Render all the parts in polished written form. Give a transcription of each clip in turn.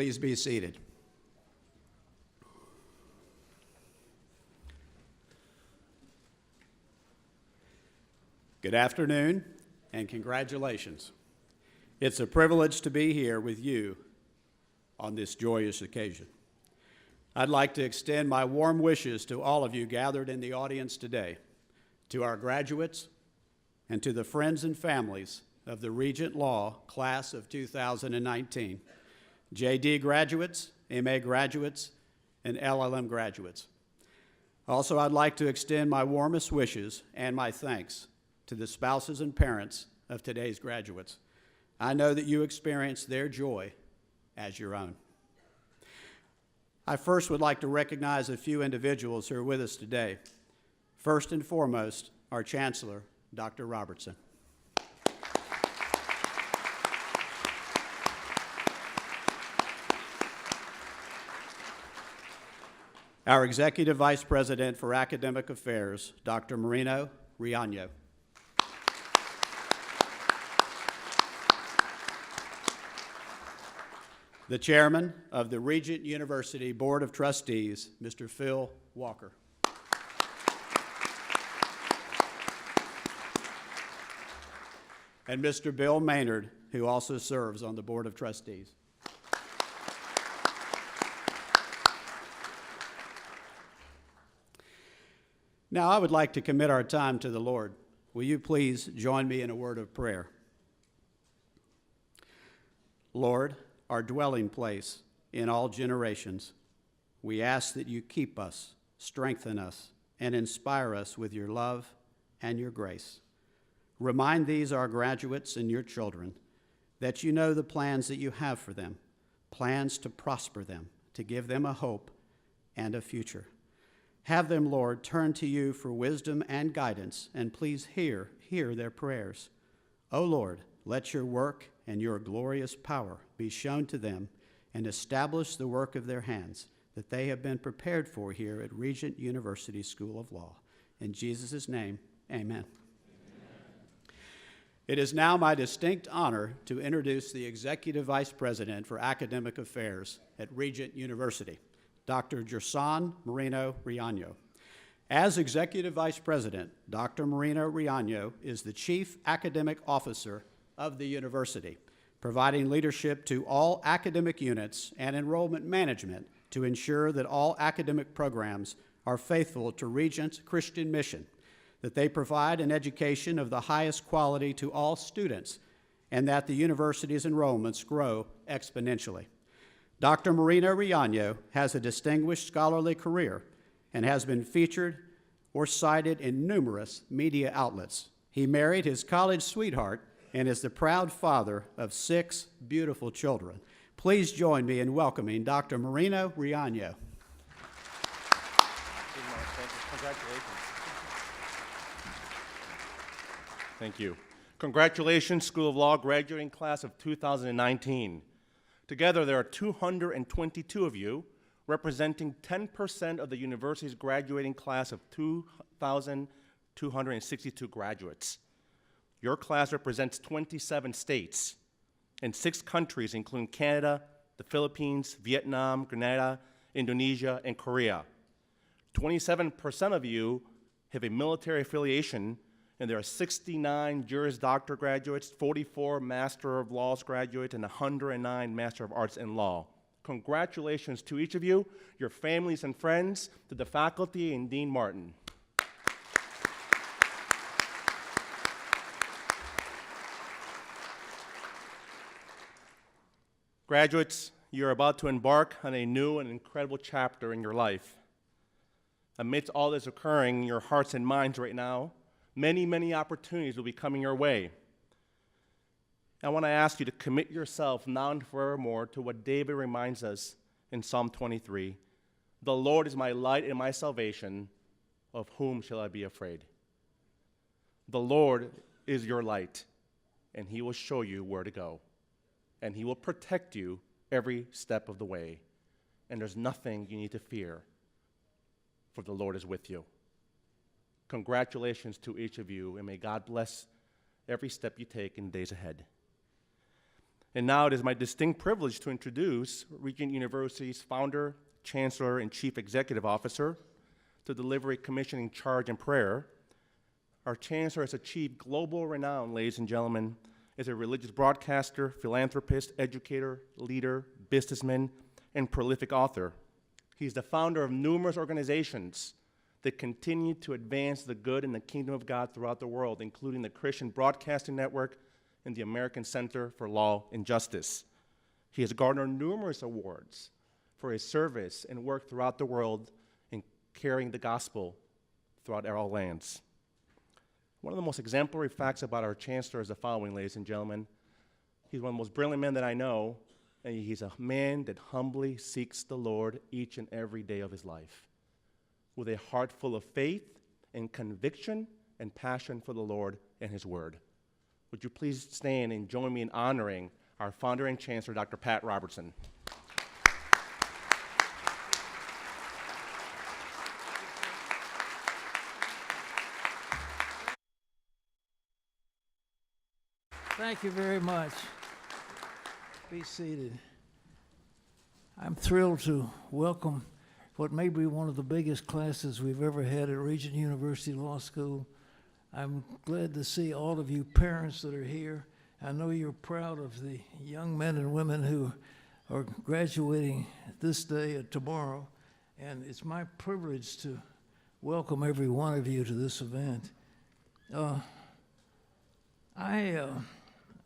Please be seated. Good afternoon and congratulations. It's a privilege to be here with you on this joyous occasion. I'd like to extend my warm wishes to all of you gathered in the audience today, to our graduates, and to the friends and families of the Regent Law Class of 2019, JD graduates, MA graduates, and LLM graduates. Also, I'd like to extend my warmest wishes and my thanks to the spouses and parents of today's graduates. I know that you experience their joy as your own. I first would like to recognize a few individuals who are with us today. First and foremost, our Chancellor, Dr. Robertson. Our Executive Vice President for Academic Affairs, Dr. Marino Riaño. The Chairman of the Regent University Board of Trustees, Mr. Phil Walker. And Mr. Bill Maynard, who also serves on the Board of Trustees. Now, I would like to commit our time to the Lord. Will you please join me in a word of prayer? Lord, our dwelling place in all generations, we ask that you keep us, strengthen us, and inspire us with your love and your grace. Remind these, our graduates and your children, that you know the plans that you have for them, plans to prosper them, to give them a hope and a future. Have them, Lord, turn to you for wisdom and guidance, and please hear their prayers. O Lord, let your work and your glorious power be shown to them and establish the work of their hands that they have been prepared for here at Regent University School of Law. In Jesus' name, amen. It is now my distinct honor to introduce the Executive Vice President for Academic Affairs at Regent University, Dr. Gerson Marino Riaño. As Executive Vice President, Dr. Marino Riaño is the Chief Academic Officer of the university, providing leadership to all academic units and enrollment management to ensure that all academic programs are faithful to Regent's Christian mission, that they provide an education of the highest quality to all students, and that the university's enrollments grow exponentially. Dr. Marino Riaño has a distinguished scholarly career and has been featured or cited in numerous media outlets. He married his college sweetheart and is the proud father of 6 beautiful children. Please join me in welcoming Dr. Marino Riaño. Congratulations. Thank you. Congratulations, School of Law graduating class of 2019. Together, there are 222 of you, representing 10% of the university's graduating class of 2,262 graduates. Your class represents 27 states and 6 countries, including Canada, the Philippines, Vietnam, Grenada, Indonesia, and Korea. 27% of you have a military affiliation, and there are 69 Juris Doctor graduates, 44 Master of Laws graduates, and 109 Master of Arts in Law. Congratulations to each of you, your families and friends, to the faculty, and Dean Martin. Graduates, you're about to embark on a new and incredible chapter in your life. Amidst all this occurring in your hearts and minds right now, many, many opportunities will be coming your way. I want to ask you to commit yourself now and forevermore to what David reminds us in Psalm 23. The Lord is my light and my salvation. Of whom shall I be afraid? The Lord is your light, and he will show you where to go. And he will protect you every step of the way. And there's nothing you need to fear, for the Lord is with you. Congratulations to each of you, and may God bless every step you take in the days ahead. And now it is my distinct privilege to introduce Regent University's founder, Chancellor, and Chief Executive Officer to deliver a commissioning charge and prayer. Our Chancellor has achieved global renown, ladies and gentlemen, as a religious broadcaster, philanthropist, educator, leader, businessman, and prolific author. He's the founder of numerous organizations that continue to advance the good in the kingdom of God throughout the world, including the Christian Broadcasting Network and the American Center for Law and Justice. He has garnered numerous awards for his service and work throughout the world in carrying the gospel throughout all lands. One of the most exemplary facts about our Chancellor is the following, ladies and gentlemen. He's one of the most brilliant men that I know, and he's a man that humbly seeks the Lord each and every day of his life, with a heart full of faith and conviction and passion for the Lord and his word. Would you please stand and join me in honoring our founder and Chancellor, Dr. Pat Robertson. Thank you very much. Be seated. I'm thrilled to welcome what may be one of the biggest classes we've ever had at Regent University Law School. I'm glad to see all of you parents that are here. I know you're proud of the young men and women who are graduating this day or tomorrow, and it's my privilege to welcome every one of you to this event.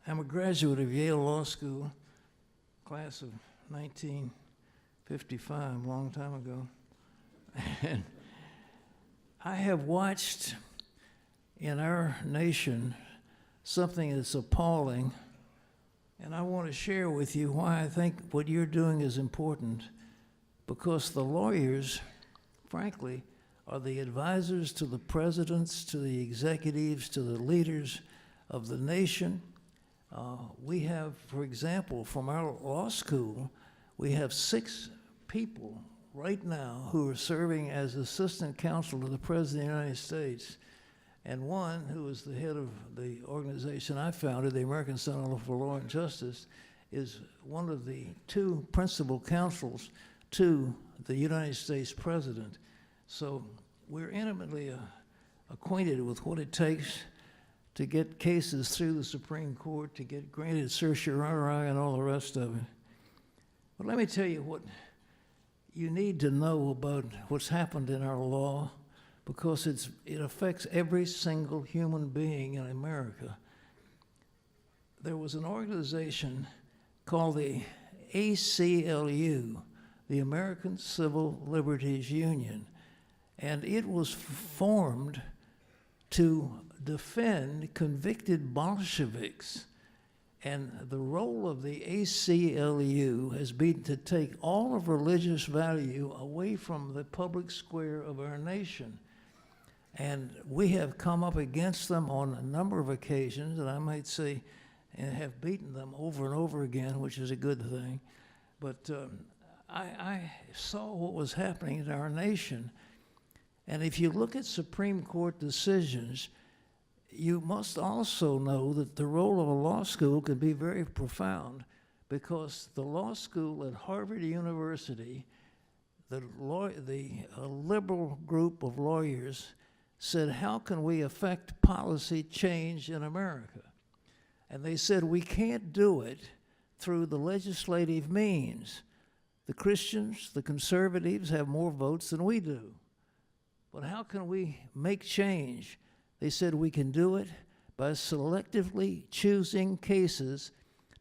I'm a graduate of Yale Law School, class of 1955, a long time ago. And I have watched in our nation something that's appalling, and I want to share with you why I think what you're doing is important, because the lawyers, frankly, are the advisors to the presidents, to the executives, to the leaders of the nation. We have, for example, from our law school, we have 6 people right now who are serving as assistant counsel to the President of the United States, and one who is the head of the organization I founded, the American Center for Law and Justice, is one of the 2 principal counsels to the United States President. So we're intimately acquainted with what it takes to get cases through the Supreme Court, to get granted certiorari and all the rest of it. But let me tell you what you need to know about what's happened in our law, because it affects every single human being in America. There was an organization called the ACLU, the American Civil Liberties Union, and it was formed to defend convicted Bolsheviks. And the role of the ACLU has been to take all of religious value away from the public square of our nation. And we have come up against them on a number of occasions, and I might say, and have beaten them over and over again, which is a good thing. But I saw what was happening in our nation. And if you look at Supreme Court decisions, you must also know that the role of a law school can be very profound, because the law school at Harvard University, the liberal group of lawyers said, how can we affect policy change in America? And they said, we can't do it through the legislative means. The Christians, the conservatives have more votes than we do. But how can we make change? They said we can do it by selectively choosing cases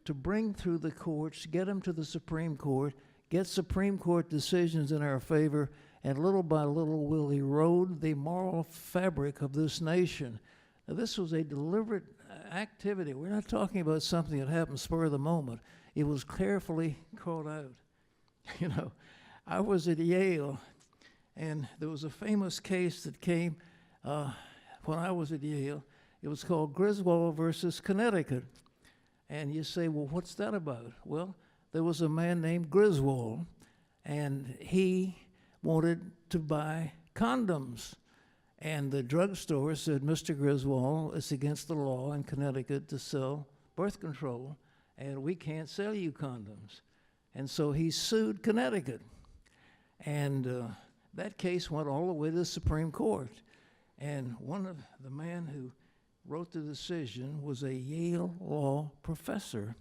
to bring through the courts, get them to the Supreme Court, get Supreme Court decisions in our favor, and little by little will erode the moral fabric of this nation. Now, this was a deliberate activity. We're not talking about something that happened spur of the moment. It was carefully called out. You know, I was at Yale, and there was a famous case that came when I was at Yale. It was called Griswold versus Connecticut. And you say, well, what's that about? Well, there was a man named Griswold, and he wanted to buy condoms. And the drugstore said, Mr. Griswold, it's against the law in Connecticut to sell birth control. and we can't sell you condoms. And so he sued Connecticut. And that case went all the way to the Supreme Court. And one of the man who wrote the decision was a Yale law professor.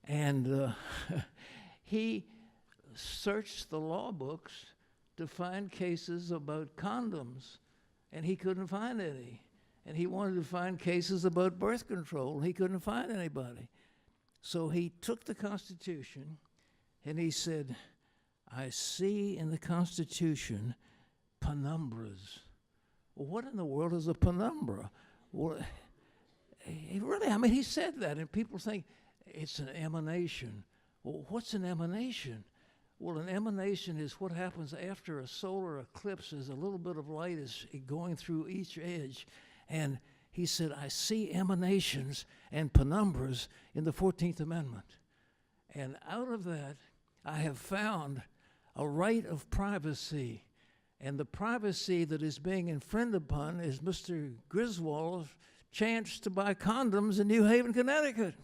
And he searched the law books to find cases about condoms, and he couldn't find any. And he wanted to find cases about birth control, and he couldn't find anybody. So he took the Constitution, and he said, I see in the Constitution penumbras. Well, what in the world is a penumbra? Well, he said that, and people think it's an emanation. Well, what's an emanation? Well, an emanation is what happens after a solar eclipse as a little bit of light is going through each edge. And he said, I see emanations and penumbras in the 14th Amendment. And out of that, I have found a right of privacy. And the privacy that is being infringed upon is Mr. Griswold's chance to buy condoms in New Haven, Connecticut.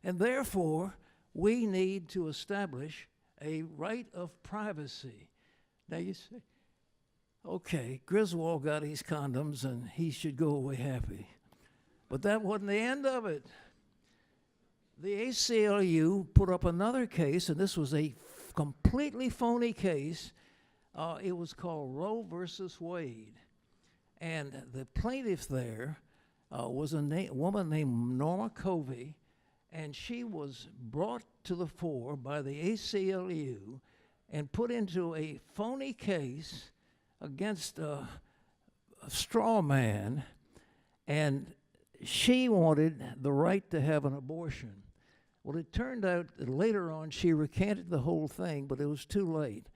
And therefore, we need to establish a right of privacy. Now you say, okay, Griswold got his condoms and he should go away happy. But that wasn't the end of it. The ACLU put up another case, and this was a completely phony case. It was called Roe versus Wade. And the plaintiff there was a woman named Norma Covey, and she was brought to the fore by the ACLU and put into a phony case against a straw man, and she wanted the right to have an abortion. Well, it turned out that later on she recanted the whole thing, but it was too late.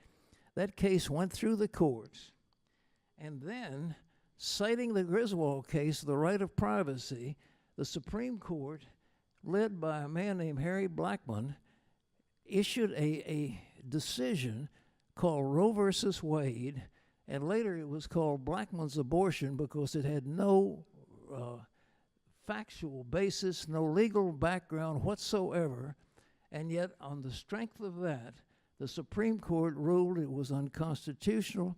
That case went through the courts, and then, citing the Griswold case, the right of privacy, the Supreme Court, led by a man named Harry Blackmun, issued a decision called Roe versus Wade, and later it was called Blackmun's abortion because it had no factual basis, no legal background whatsoever, and yet on the strength of that, the Supreme Court ruled it was unconstitutional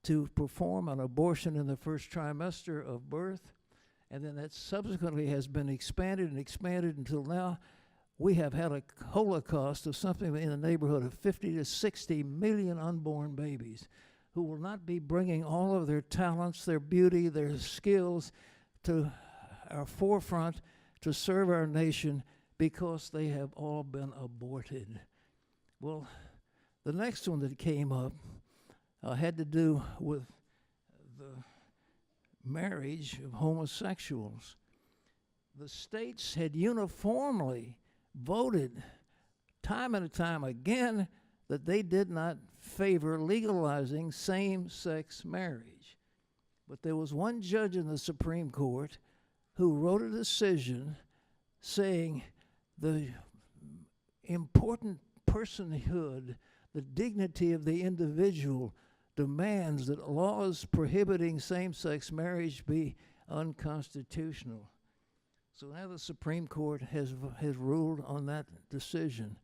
to perform an abortion in the first trimester of birth. And then that subsequently has been expanded and expanded until now we have had a holocaust of something in the neighborhood of 50 to 60 million unborn babies who will not be bringing all of their talents, their beauty, their skills to our forefront to serve our nation because they have all been aborted. Well, the next one that came up had to do with the marriage of homosexuals. The states had uniformly voted time and time again that they did not favor legalizing same-sex marriage. But there was one judge in the Supreme Court who wrote a decision saying the important personhood, the dignity of the individual demands that laws prohibiting same-sex marriage be unconstitutional. So now the Supreme Court has ruled on that decision.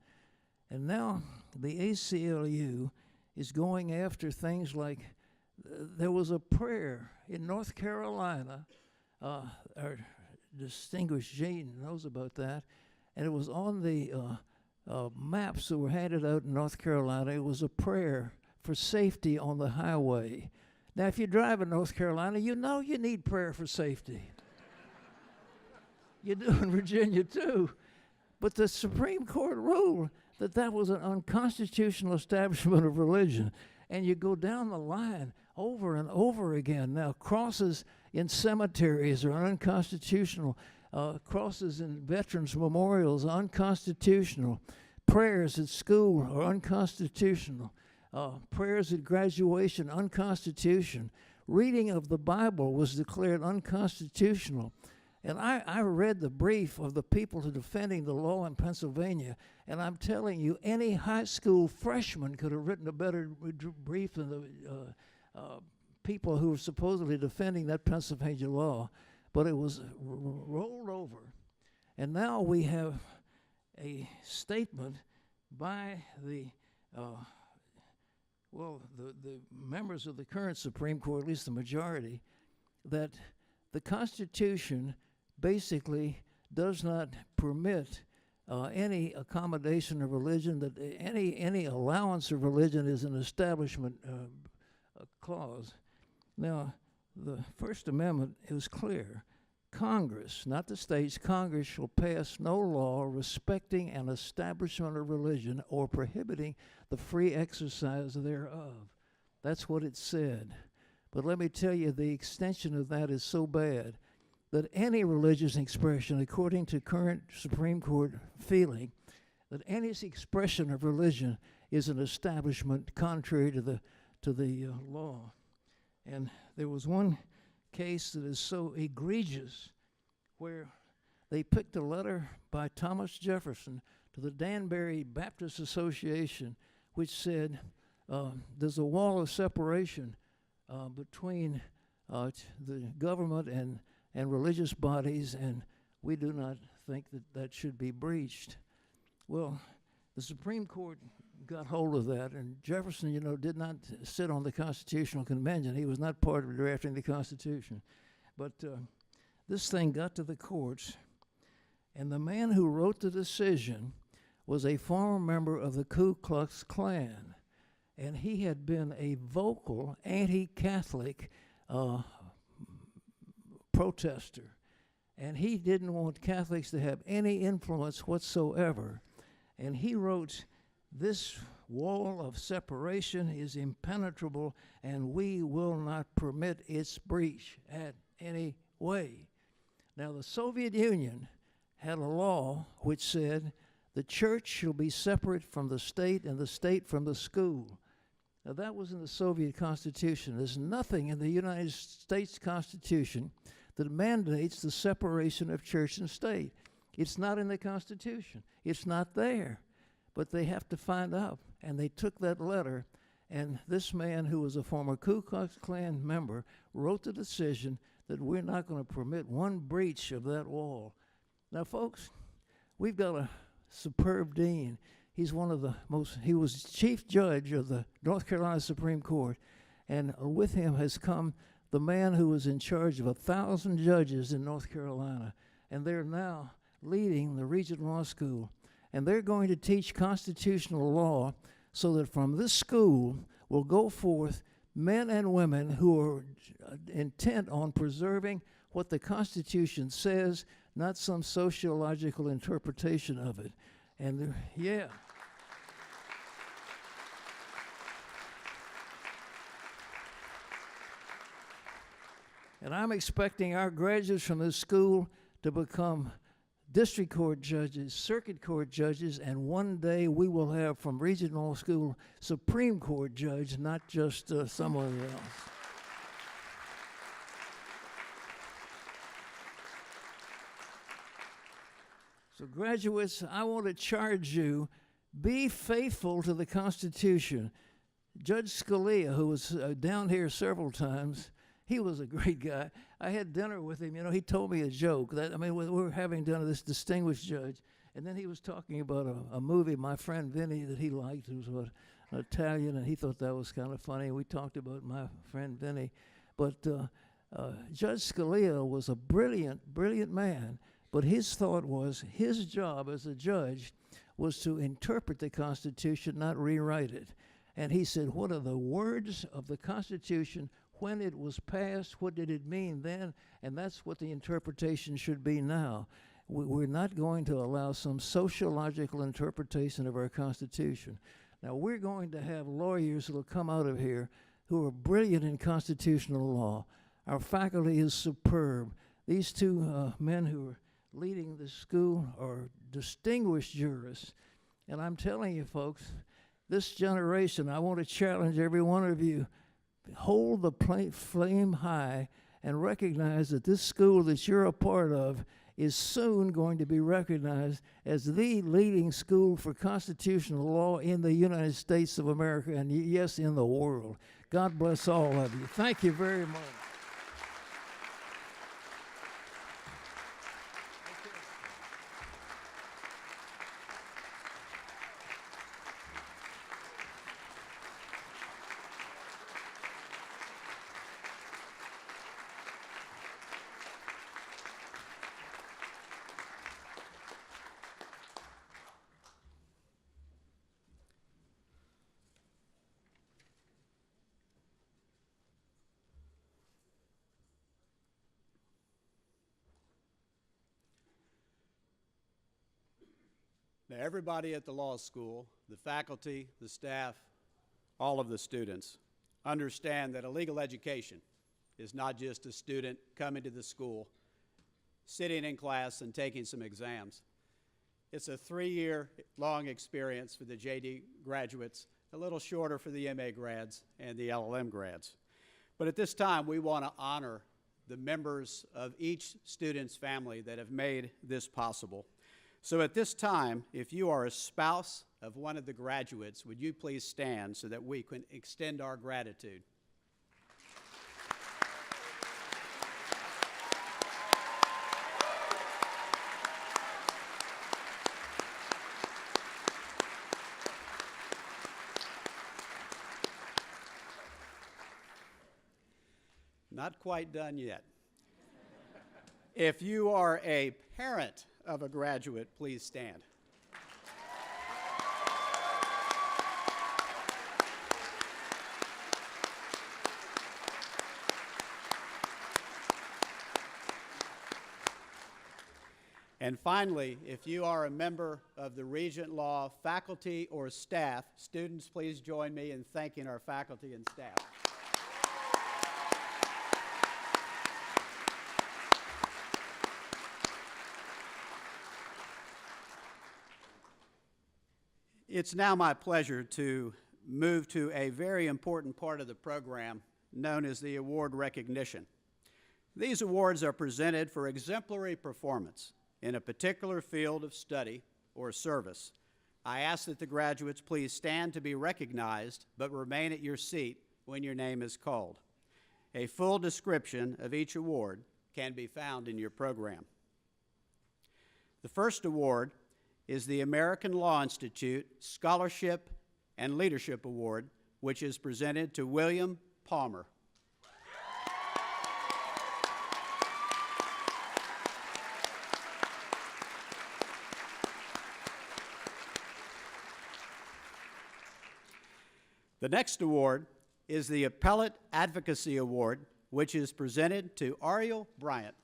And now the ACLU is going after things like, there was a prayer in North Carolina, our distinguished Gene knows about that, and it was on the maps that were handed out in North Carolina. It was a prayer for safety on the highway. Now, if you drive in North Carolina, you know you need prayer for safety. You do in Virginia, too. But the Supreme Court ruled that that was an unconstitutional establishment of religion. And you go down the line over and over again. Now, crosses in cemeteries are unconstitutional. Crosses in veterans' memorials are unconstitutional. Prayers at school are unconstitutional. Prayers at graduation, unconstitutional. Reading of the Bible was declared unconstitutional. And I read the brief of the people who are defending the law in Pennsylvania, and I'm telling you, any high school freshman could have written a better brief than the people who were supposedly defending that Pennsylvania law. But it was rolled over. And now we have a statement by the members of the current Supreme Court, at least the majority, that the Constitution basically does not permit any accommodation of religion, that any allowance of religion is an establishment clause. Now, the First Amendment is clear. Congress, not the states, Congress shall pass no law respecting an establishment of religion or prohibiting the free exercise thereof. That's what it said. But let me tell you, the extension of that is so bad that any religious expression, according to current Supreme Court feeling, that any expression of religion is an establishment contrary to the law. And there was one case that is so egregious where they picked a letter by Thomas Jefferson to the Danbury Baptist Association, which said there's a wall of separation between the government and religious bodies, and we do not think that that should be breached. Well, the Supreme Court got hold of that, and Jefferson, did not sit on the Constitutional Convention. He was not part of drafting the Constitution. But this thing got to the courts, and the man who wrote the decision was a former member of the Ku Klux Klan, and he had been a vocal anti-Catholic protester, and he didn't want Catholics to have any influence whatsoever. And he wrote, "This wall of separation is impenetrable, and we will not permit its breach at any way." Now, the Soviet Union had a law which said the church shall be separate from the state and the state from the school. Now, that was in the Soviet Constitution. There's nothing in the United States Constitution that mandates the separation of church and state. It's not in the Constitution. It's not there. But they have to find out. And they took that letter, and this man, who was a former Ku Klux Klan member, wrote the decision that we're not going to permit one breach of that wall. Now, folks, we've got a superb dean. He was chief judge of the North Carolina Supreme Court, and with him has come the man who was in charge of 1,000 judges in North Carolina, and they're now leading the Regent Law School. And they're going to teach constitutional law so that from this school will go forth men and women who are intent on preserving what the Constitution says, not some sociological interpretation of it. And yeah. And I'm expecting our graduates from this school to become district court judges, circuit court judges, and one day we will have from Regent Law School Supreme Court judge, not just someone else. So graduates, I want to charge you, be faithful to the Constitution. Judge Scalia, who was down here several times, he was a great guy. I had dinner with him. He told me a joke. We were having dinner, this distinguished judge, and then he was talking about a movie, my friend Vinny, that he liked, who was an Italian, and he thought that was kind of funny. We talked about my friend Vinny. But Judge Scalia was a brilliant, brilliant man, but his thought was his job as a judge was to interpret the Constitution, not rewrite it. And he said, what are the words of the Constitution? When it was passed, what did it mean then? And that's what the interpretation should be now. We're not going to allow some sociological interpretation of our Constitution. Now, we're going to have lawyers who will come out of here who are brilliant in constitutional law. Our faculty is superb. These two men who are leading the school are distinguished jurists. And I'm telling you, folks, this generation, I want to challenge every one of you, hold the flame high and recognize that this school that you're a part of is soon going to be recognized as the leading school for constitutional law in the United States of America and, yes, in the world. God bless all of you. Thank you very much. Now, everybody at the law school, the faculty, the staff, all of the students, understand that a legal education is not just a student coming to the school, sitting in class and taking some exams. It's a 3-year long experience for the JD graduates, a little shorter for the MA grads and the LLM grads. But at this time, we want to honor the members of each student's family that have made this possible. So at this time, if you are a spouse of one of the graduates, would you please stand so that we can extend our gratitude? Not quite done yet. If you are a parent of a graduate, please stand. And finally, if you are a member of the Regent Law faculty or staff, students, please join me in thanking our faculty and staff. It's now my pleasure to move to a very important part of the program known as the award recognition. These awards are presented for exemplary performance in a particular field of study or service. I ask that the graduates please stand to be recognized, but remain at your seat when your name is called. A full description of each award can be found in your program. The first award is the American Law Institute Scholarship and Leadership Award, which is presented to William Palmer. The next award is the Appellate Advocacy Award, which is presented to Ariel Bryant.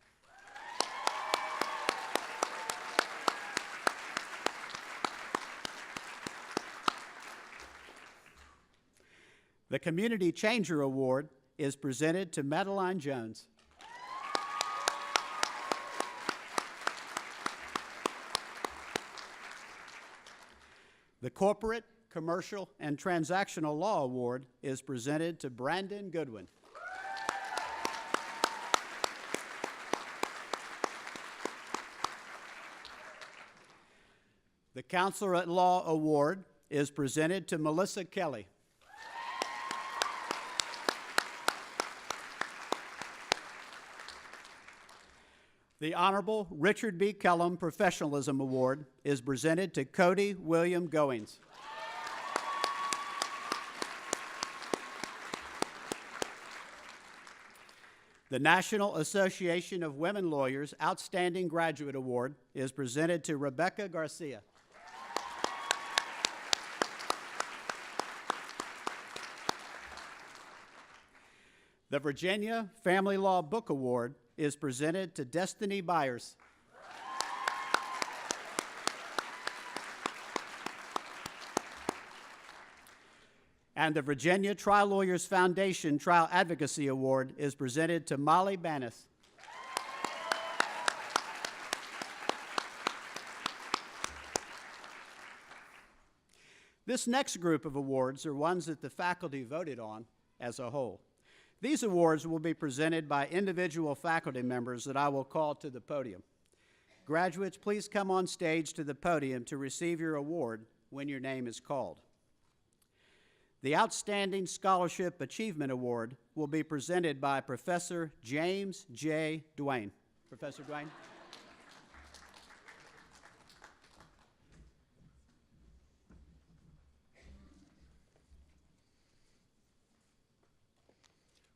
The Community Changer Award is presented to Madeline Jones. The Corporate, Commercial, and Transactional Law Award is presented to Brandon Goodwin. The Counselor at Law Award is presented to Melissa Kelly. The Honorable Richard B. Kellum Professionalism Award is presented to Cody William Goings. The National Association of Women Lawyers Outstanding Graduate Award is presented to Rebecca Garcia. The Virginia Family Law Book Award is presented to Destiny Byers. And the Virginia Trial Lawyers Foundation Trial Advocacy Award is presented to Molly Banis. This next group of awards are ones that the faculty voted on as a whole. These awards will be presented by individual faculty members that I will call to the podium. Graduates, please come on stage to the podium to receive your award when your name is called. The Outstanding Scholarship Achievement Award will be presented by Professor James J. Duane. Professor Duane.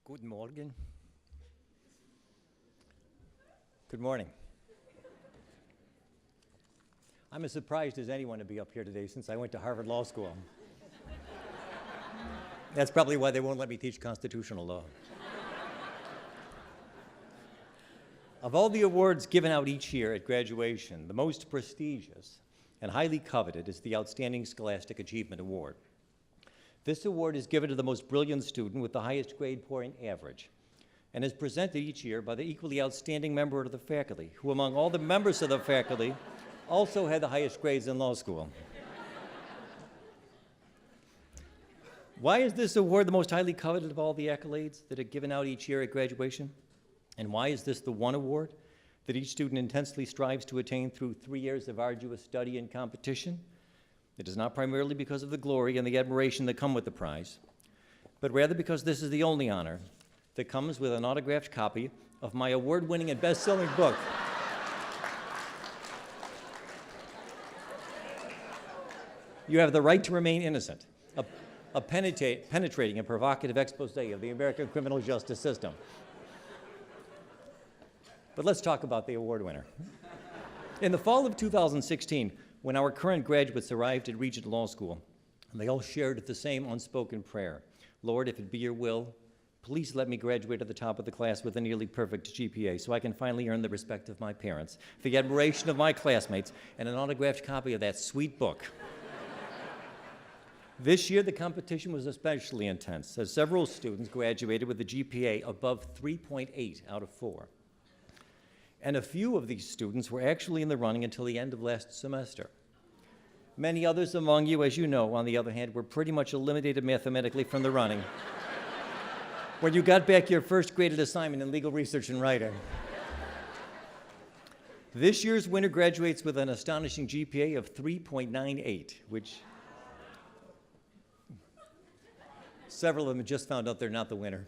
Guten Morgen. Good morning. I'm as surprised as anyone to be up here today since I went to Harvard Law School. That's probably why they won't let me teach constitutional law. Of all the awards given out each year at graduation, the most prestigious and highly coveted is the Outstanding Scholastic Achievement Award. This award is given to the most brilliant student with the highest grade point average, and is presented each year by the equally outstanding member of the faculty, who among all the members of the faculty also had the highest grades in law school. Why is this award the most highly coveted of all the accolades that are given out each year at graduation? And why is this the one award that each student intensely strives to attain through 3 years of arduous study and competition? It is not primarily because of the glory and the admiration that come with the prize, but rather because this is the only honor that comes with an autographed copy of my award-winning and best-selling book. You have the right to remain innocent, a penetrating and provocative expose of the American criminal justice system. But let's talk about the award winner. In the fall of 2016, when our current graduates arrived at Regent Law School, they all shared the same unspoken prayer. Lord, if it be your will, please let me graduate at the top of the class with a nearly perfect GPA so I can finally earn the respect of my parents, the admiration of my classmates, and an autographed copy of that sweet book. This year, the competition was especially intense, as several students graduated with a GPA above 3.8 out of 4. And a few of these students were actually in the running until the end of last semester. Many others among you, as you know, on the other hand, were pretty much eliminated mathematically from the running when you got back your first graded assignment in legal research and writing. This year's winner graduates with an astonishing GPA of 3.98, which several of them just found out they're not the winner.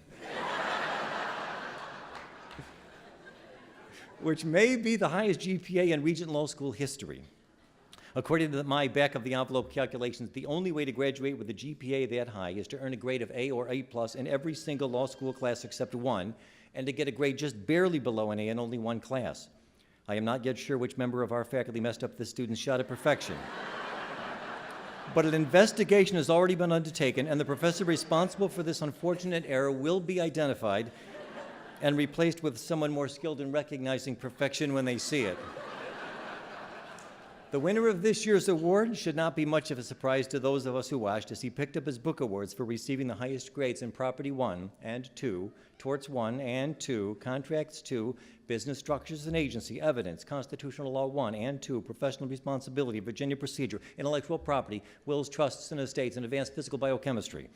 Which may be the highest GPA in Regent Law School history. According to my back-of-the-envelope calculations, the only way to graduate with a GPA that high is to earn a grade of A or A+ in every single law school class except one, and to get a grade just barely below an A in only one class. I am not yet sure which member of our faculty messed up this student's shot at perfection. But an investigation has already been undertaken, and the professor responsible for this unfortunate error will be identified and replaced with someone more skilled in recognizing perfection when they see it. The winner of this year's award should not be much of a surprise to those of us who watched, as he picked up his book awards for receiving the highest grades in Property 1 and 2, Torts 1 and 2, Contracts 2, Business Structures and Agency, Evidence, Constitutional Law 1 and 2, Professional Responsibility, Virginia Procedure, Intellectual Property, Wills, Trusts and Estates, and Advanced Physical Biochemistry.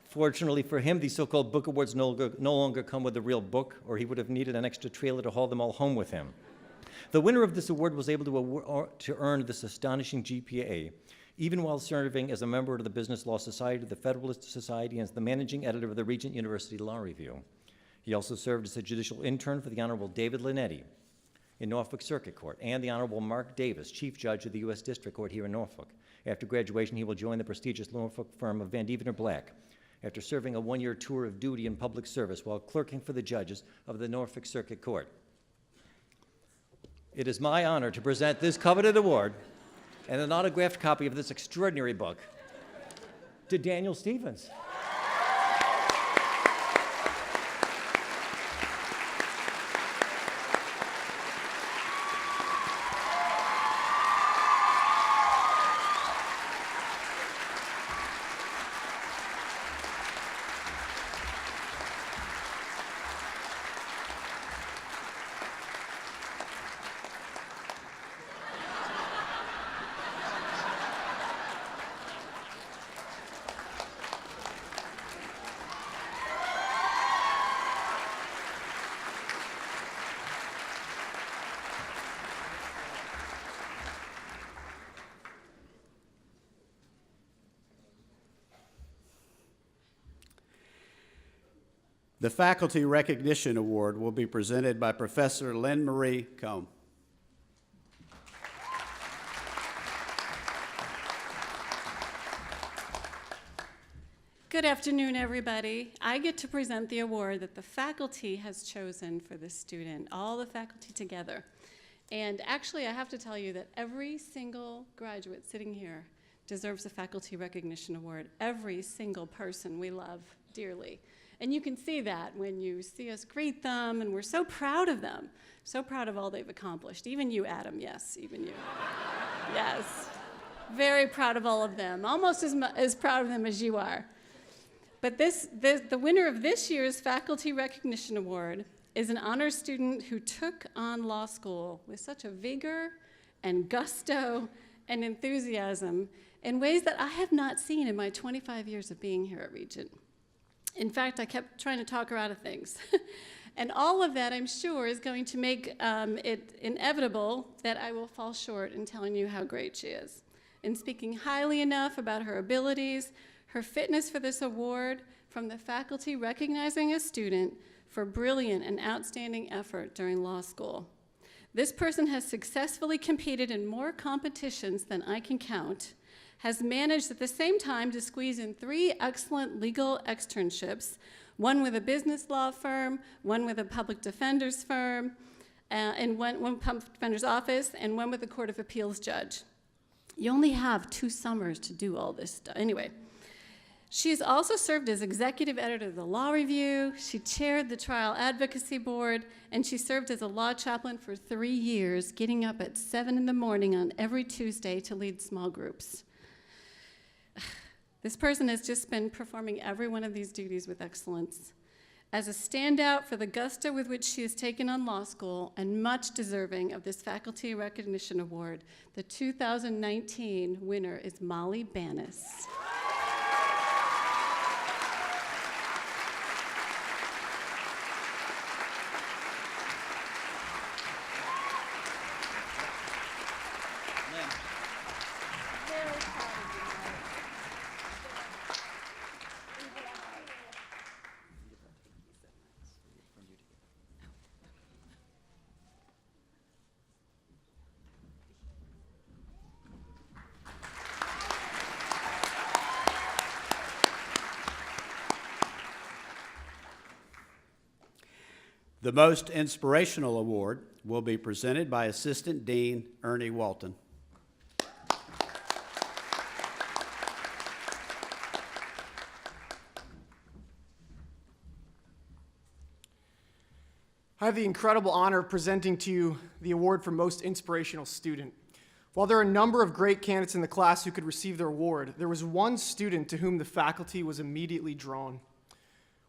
Fortunately for him, these so-called book awards no longer come with a real book, or he would have needed an extra trailer to haul them all home with him. The winner of this award was able to earn this astonishing GPA, even while serving as a member of the Business Law Society, the Federalist Society, and as the managing editor of the Regent University Law Review. He also served as a judicial intern for the Honorable David Linetti in Norfolk Circuit Court, and the Honorable Mark Davis, Chief Judge of the U.S. District Court here in Norfolk. After graduation, he will join the prestigious Norfolk firm of Van Devener Black, after serving a one-year tour of duty in public service while clerking for the judges of the Norfolk Circuit Court. It is my honor to present this coveted award and an autographed copy of this extraordinary book to Daniel Stevens. The Faculty Recognition Award will be presented by Professor Lynn Marie Combe. Good afternoon, everybody. I get to present the award that the faculty has chosen for this student, all the faculty together. And actually, I have to tell you that every single graduate sitting here deserves a Faculty Recognition Award. Every single person we love dearly. And you can see that when you see us greet them, and we're so proud of them, so proud of all they've accomplished. Even you, Adam, yes, even you. Yes, very proud of all of them, almost as proud of them as you are. But the winner of this year's Faculty Recognition Award is an honors student who took on law school with such a vigor and gusto and enthusiasm in ways that I have not seen in my 25 years of being here at Regent. In fact, I kept trying to talk her out of things. And all of that, I'm sure, is going to make it inevitable that I will fall short in telling you how great she is. In speaking highly enough about her abilities, her fitness for this award, from the faculty recognizing a student for brilliant and outstanding effort during law school. This person has successfully competed in more competitions than I can count, has managed at the same time to squeeze in 3 excellent legal externships, one with a business law firm, one with a public defender's firm, and one public defender's office, and one with a Court of Appeals judge. You only have 2 summers to do all this stuff. Anyway, she has also served as executive editor of the Law Review, she chaired the Trial Advocacy Board, and she served as a law chaplain for 3 years, getting up at 7 in the morning on every Tuesday to lead small groups. This person has just been performing every one of these duties with excellence. As a standout for the gusto with which she has taken on law school and much deserving of this Faculty Recognition Award, the 2019 winner is Molly Banis. The Most Inspirational Award will be presented by Assistant Dean Ernie Walton. I have the incredible honor of presenting to you the award for Most Inspirational Student. While there are a number of great candidates in the class who could receive their award, there was one student to whom the faculty was immediately drawn.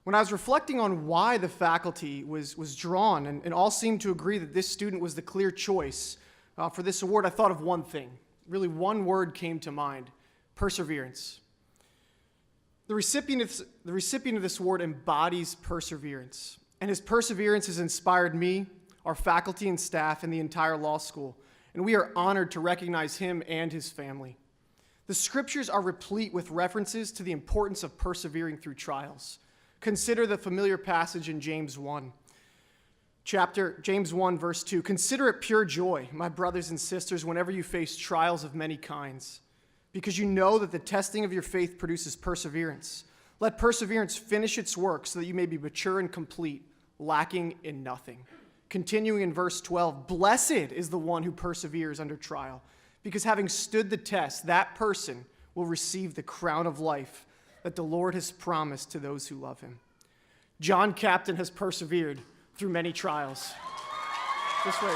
When I was reflecting on why the faculty was drawn and all seemed to agree that this student was the clear choice for this award, I thought of one thing. Really, one word came to mind: perseverance. The recipient of this award embodies perseverance, and his perseverance has inspired me, our faculty and staff, and the entire law school, and we are honored to recognize him and his family. The scriptures are replete with references to the importance of persevering through trials. Consider the familiar passage in James 1. James 1, verse 2. Consider it pure joy, my brothers and sisters, whenever you face trials of many kinds, because you know that the testing of your faith produces perseverance. Let perseverance finish its work so that you may be mature and complete, lacking in nothing. Continuing in verse 12, blessed is the one who perseveres under trial, because having stood the test, that person will receive the crown of life that the Lord has promised to those who love him. John Captain has persevered through many trials. Just wait.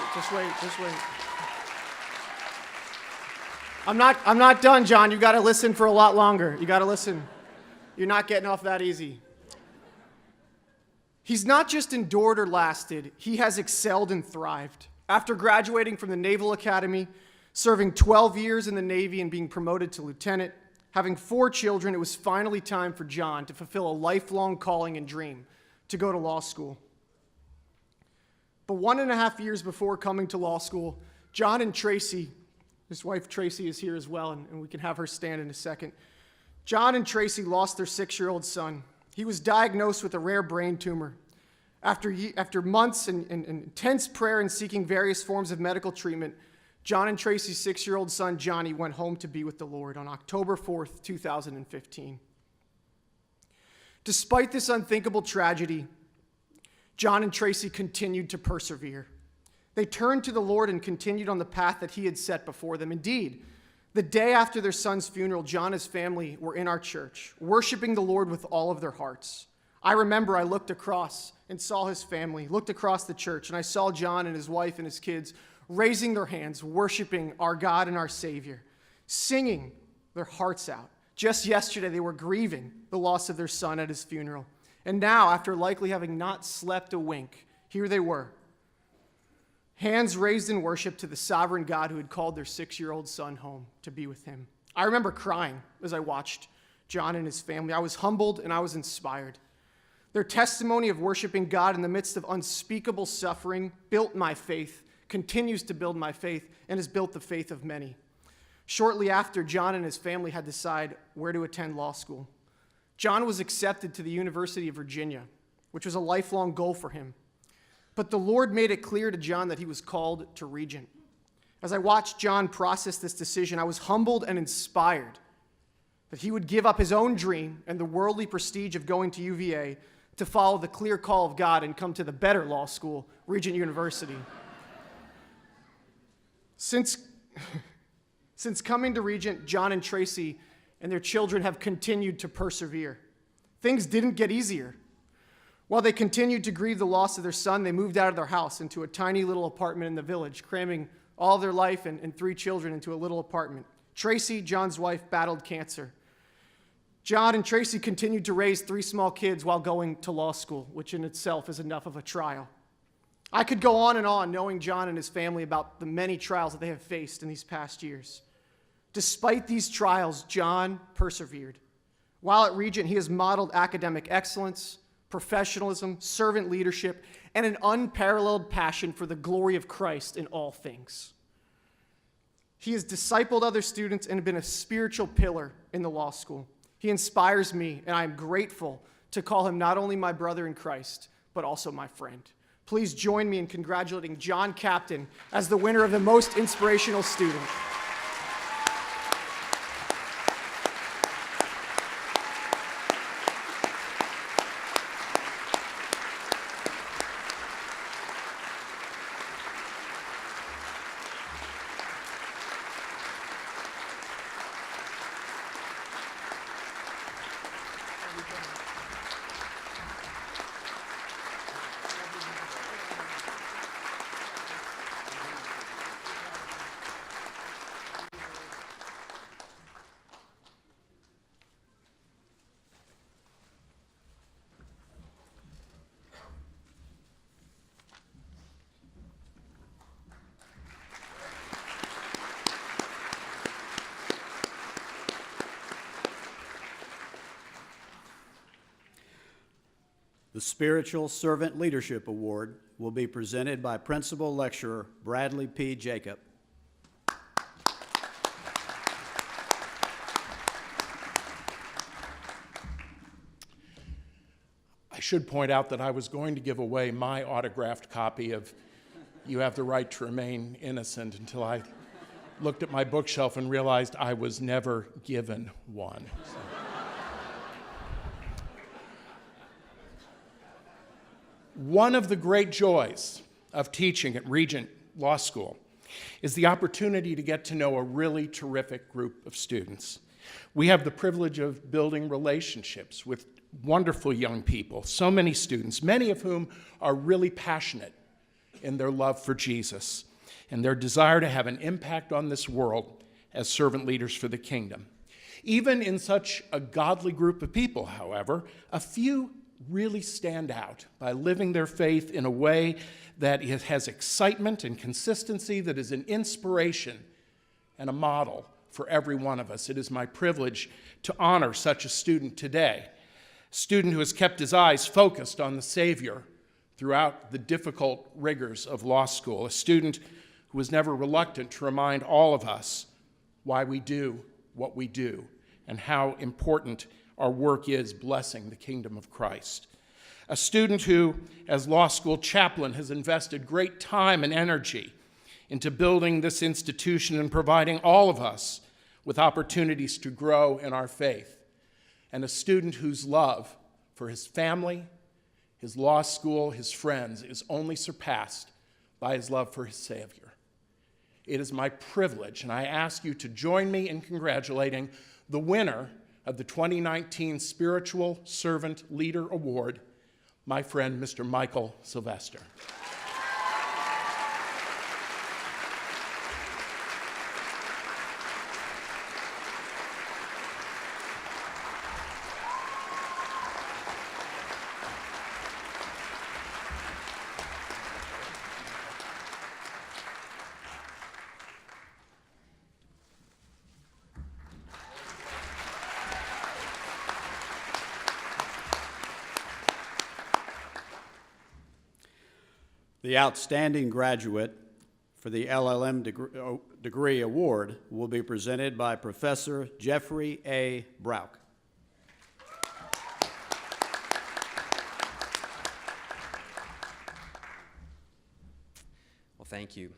I'm not done, John. You got to listen for a lot longer. You got to listen. You're not getting off that easy. He's not just endured or lasted, he has excelled and thrived. After graduating from the Naval Academy, serving 12 years in the Navy and being promoted to lieutenant, having 4 children, it was finally time for John to fulfill a lifelong calling and dream, to go to law school. But 1.5 years before coming to law school, John and Tracy, his wife Tracy is here as well, and we can have her stand in a second. John and Tracy lost their 6-year-old son. He was diagnosed with a rare brain tumor. After months and intense prayer and seeking various forms of medical treatment, John and Tracy's 6-year-old son, Johnny, went home to be with the Lord on October 4th, 2015. Despite this unthinkable tragedy, John and Tracy continued to persevere. They turned to the Lord and continued on the path that he had set before them. Indeed, The day after their son's funeral, John and his family were in our church, worshiping the Lord with all of their hearts. I remember I looked across and saw his family, looked across the church, and I saw John and his wife and his kids raising their hands, worshiping our God and our Savior, singing their hearts out. Just yesterday, they were grieving the loss of their son at his funeral. And now, after likely having not slept a wink, here they were, hands raised in worship to the sovereign God who had called their 6-year-old son home to be with him. I remember crying as I watched John and his family. I was humbled and I was inspired. Their testimony of worshiping God in the midst of unspeakable suffering built my faith, continues to build my faith, and has built the faith of many. Shortly after, John and his family had to decide where to attend law school. John was accepted to the University of Virginia, which was a lifelong goal for him. But the Lord made it clear to John that he was called to Regent. As I watched John process this decision, I was humbled and inspired that he would give up his own dream and the worldly prestige of going to UVA to follow the clear call of God and come to the better law school, Regent University. Since coming to Regent, John and Tracy and their children have continued to persevere. Things didn't get easier. While they continued to grieve the loss of their son, they moved out of their house into a tiny little apartment in the village, cramming all their life and 3 children into a little apartment. Tracy, John's wife, battled cancer. John and Tracy continued to raise 3 small kids while going to law school, which in itself is enough of a trial. I could go on and on knowing John and his family about the many trials that they have faced in these past years. Despite these trials, John persevered. While at Regent, he has modeled academic excellence, professionalism, servant leadership, and an unparalleled passion for the glory of Christ in all things. He has discipled other students and been a spiritual pillar in the law school. He inspires me, and I am grateful to call him not only my brother in Christ, but also my friend. Please join me in congratulating John Captain as the winner of the Most Inspirational Student. The Spiritual Servant Leadership Award will be presented by Principal Lecturer Bradley P. Jacob. I should point out that I was going to give away my autographed copy of You Have the Right to Remain Innocent until I looked at my bookshelf and realized I was never given one. One of the great joys of teaching at Regent Law School is the opportunity to get to know a really terrific group of students. We have the privilege of building relationships with wonderful young people, so many students, many of whom are really passionate in their love for Jesus and their desire to have an impact on this world as servant leaders for the kingdom. Even in such a godly group of people, however, a few really stand out by living their faith in a way that it has excitement and consistency, that is an inspiration and a model for every one of us. It is my privilege to honor such a student today, a student who has kept his eyes focused on the Savior throughout the difficult rigors of law school, a student who was never reluctant to remind all of us why we do what we do and how important our work is blessing the kingdom of Christ. A student who, as law school chaplain, has invested great time and energy into building this institution and providing all of us with opportunities to grow in our faith. And a student whose love for his family, his law school, his friends is only surpassed by his love for his Savior. it is my privilege, and I ask you to join me in congratulating the winner of the 2019 Spiritual Servant Leader Award, my friend, Mr. Michael Sylvester. The outstanding graduate for the LLM degree award will be presented by Professor Jeffrey A. Brauch. Well, thank you.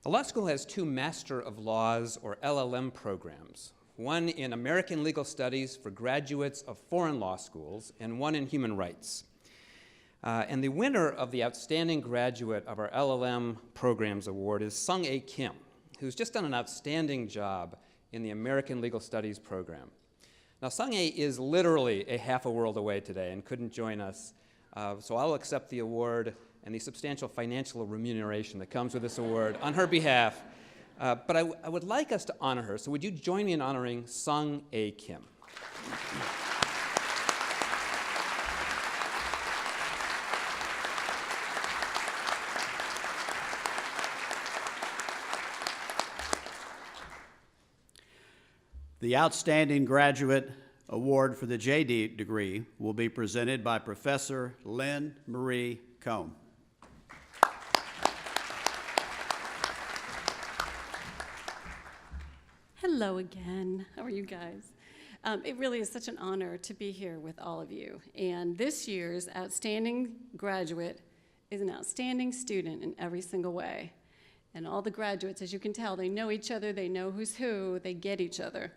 The law school has two Master of Laws, or LLM, programs, one in American Legal Studies for graduates of foreign law schools and one in Human Rights. And the winner of the Outstanding Graduate of our LLM Programs Award is Sung A. Kim, who's just done an outstanding job in the American Legal Studies program. Now, Sung A is literally a half a world away today and couldn't join us, so I'll accept the award and the substantial financial remuneration that comes with this award on her behalf. But I would like us to honor her, so would you join me in honoring Sung A. Kim? The Outstanding Graduate Award for the JD degree will be presented by Professor Lynn Marie Combe. Hello again. How are you guys? It really is such an honor to be here with all of you. And this year's outstanding graduate is an outstanding student in every single way. And all the graduates, as you can tell, they know each other, they know who's who, they get each other.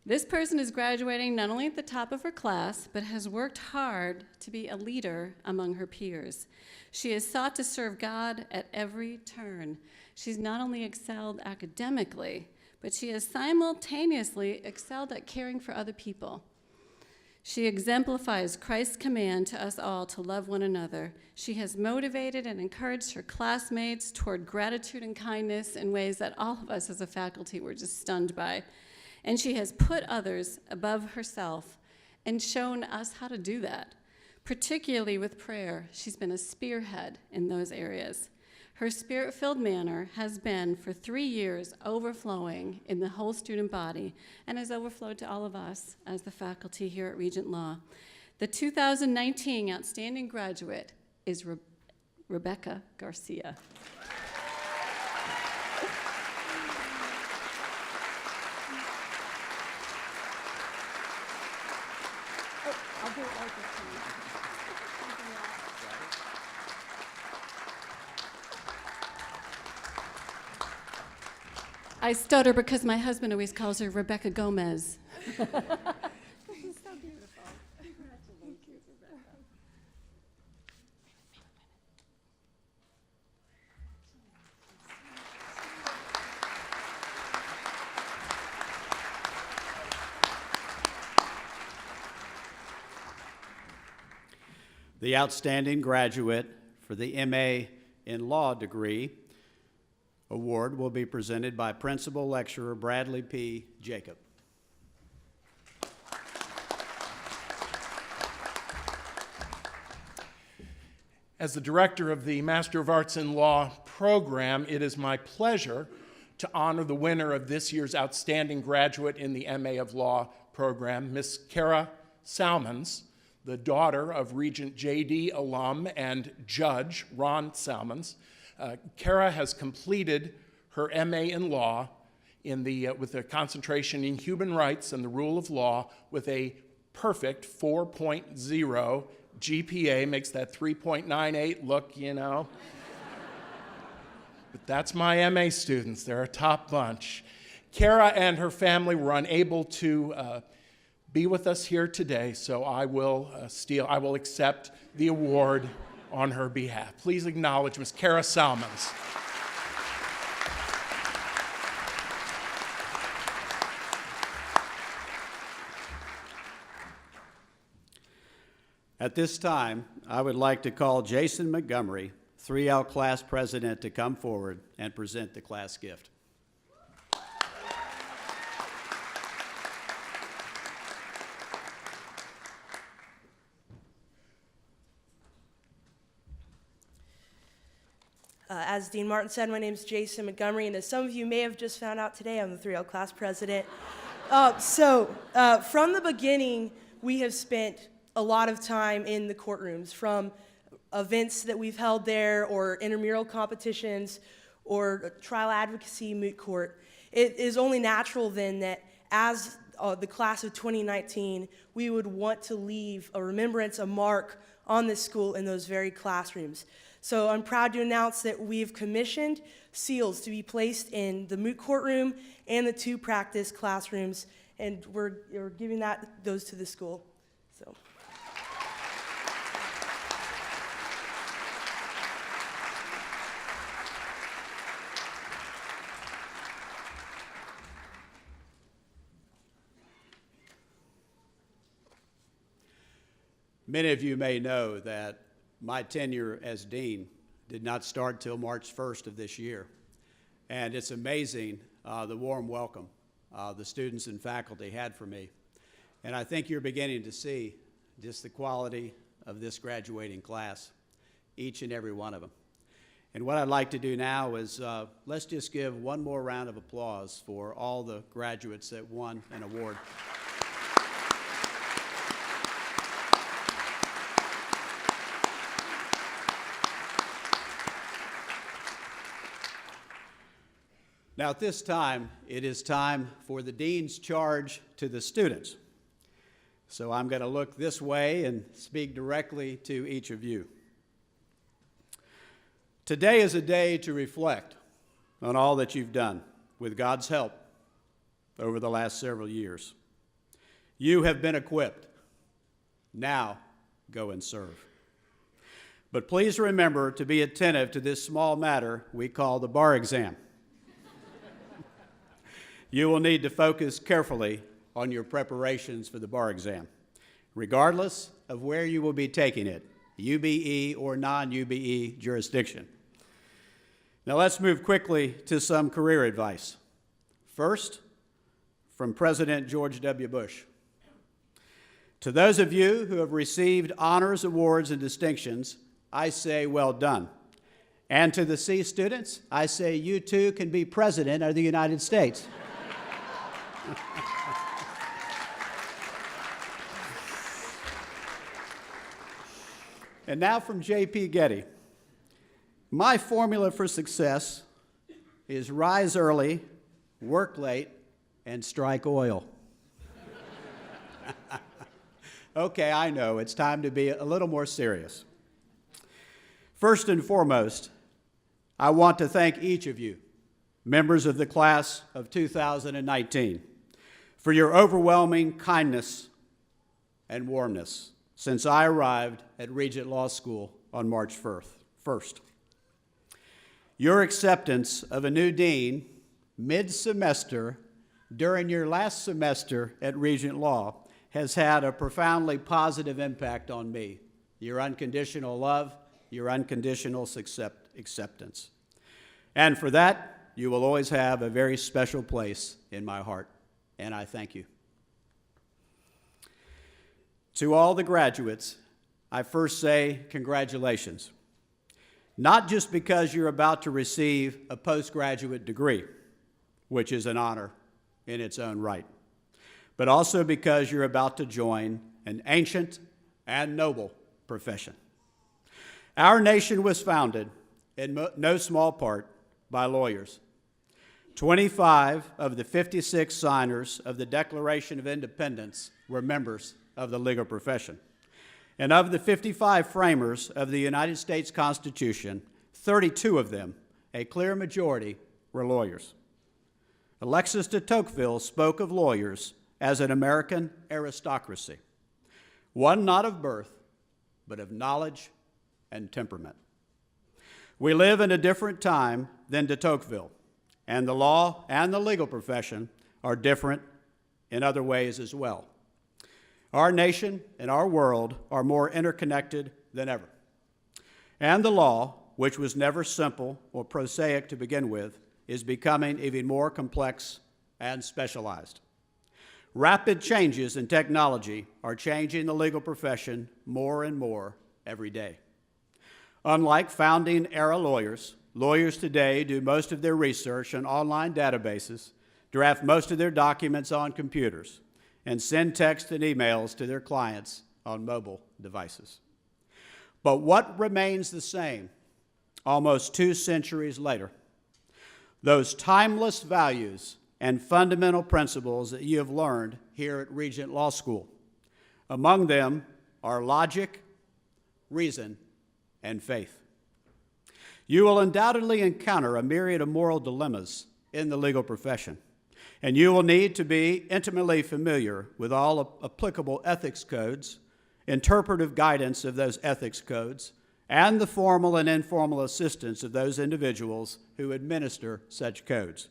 This person is graduating not only at the top of her class, but has worked hard to be a leader among her peers. She has sought to serve God at every turn. She's not only excelled academically, but she has simultaneously excelled at caring for other people. She exemplifies Christ's command to us all to love one another. She has motivated and encouraged her classmates toward gratitude and kindness in ways that all of us as a faculty were just stunned by. And she has put others above herself and shown us how to do that. Particularly with prayer, she's been a spearhead in those areas. Her spirit-filled manner has been, for 3 years, overflowing in the whole student body and has overflowed to all of us as the faculty here at Regent Law. The 2019 Outstanding Graduate is Rebecca Garcia. I'll do it like this time. I stutter because my husband always calls her Rebecca Gomez. This is so beautiful. Congratulations, Rebecca. The Outstanding Graduate for the MA in Law degree award will be presented by Principal Lecturer Bradley P. Jacob. As the director of the Master of Arts in Law program, it is my pleasure to honor the winner of this year's Outstanding Graduate in the MA of Law program, Miss Kara Salmons, the daughter of Regent J.D. alum and Judge Ron Salmons. Kara has completed her MA in Law with a concentration in human rights and the rule of law with a perfect 4.0 GPA, makes that 3.98 look, you know. But that's my MA students. They're a top bunch. Kara and her family were unable to be with us here today, so I will accept the award on her behalf. Please acknowledge Ms. Kara Salmons. At this time, I would like to call Jason Montgomery, 3L class president, to come forward and present the class gift. As Dean Martin said, my name is Jason Montgomery, and as some of you may have just found out today, I'm the 3L class president. From the beginning, we have spent a lot of time in the courtrooms, from events that we've held there, or intramural competitions, or trial advocacy moot court. It is only natural then that as the class of 2019, we would want to leave a remembrance, a mark on this school in those very classrooms. So I'm proud to announce that we've commissioned seals to be placed in the moot courtroom and the 2 practice classrooms, and we're giving those to the school. So. Many of you may know that my tenure as dean did not start till March 1st of this year. And it's amazing the warm welcome the students and faculty had for me. And I think you're beginning to see just the quality of this graduating class, each and every one of them. And what I'd like to do now is let's just give one more round of applause for all the graduates that won an award. Now, at this time, it is time for the dean's charge to the students. So I'm going to look this way and speak directly to each of you. Today is a day to reflect on all that you've done, with God's help, over the last several years. You have been equipped. Now, go and serve. But please remember to be attentive to this small matter we call the bar exam. You will need to focus carefully on your preparations for the bar exam, regardless of where you will be taking it, UBE or non-UBE jurisdiction. Now let's move quickly to some career advice. First, from President George W. Bush. To those of you who have received honors, awards, and distinctions, I say well done. And to the C students, I say you too can be President of the United States. And now from J.P. Getty. My formula for success is rise early, work late, and strike oil. Okay, I know, it's time to be a little more serious. First and foremost, I want to thank each of you, members of the class of 2019, for your overwhelming kindness and warmness since I arrived at Regent Law School on March 1st. Your acceptance of a new dean mid-semester during your last semester at Regent Law has had a profoundly positive impact on me. Your unconditional love, your unconditional acceptance. And for that, you will always have a very special place in my heart, and I thank you. To all the graduates, I first say congratulations. Not just because you're about to receive a postgraduate degree, which is an honor in its own right, but also because you're about to join an ancient and noble profession. Our nation was founded, in no small part, by lawyers. 25 of the 56 signers of the Declaration of Independence were members of the legal profession. And of the 55 framers of the United States Constitution, 32 of them, a clear majority, were lawyers. Alexis de Tocqueville spoke of lawyers as an American aristocracy, one not of birth, but of knowledge and temperament. We live in a different time than de Tocqueville, and the law and the legal profession are different in other ways as well. Our nation and our world are more interconnected than ever. And the law, which was never simple or prosaic to begin with, is becoming even more complex and specialized. Rapid changes in technology are changing the legal profession more and more every day. Unlike founding era lawyers, lawyers today do most of their research on online databases, draft most of their documents on computers, and send text and emails to their clients on mobile devices. But what remains the same almost 2 centuries later? Those timeless values and fundamental principles that you have learned here at Regent Law School. Among them are logic, reason, and faith. You will undoubtedly encounter a myriad of moral dilemmas in the legal profession, and you will need to be intimately familiar with all applicable ethics codes, interpretive guidance of those ethics codes, and the formal and informal assistance of those individuals who administer such codes.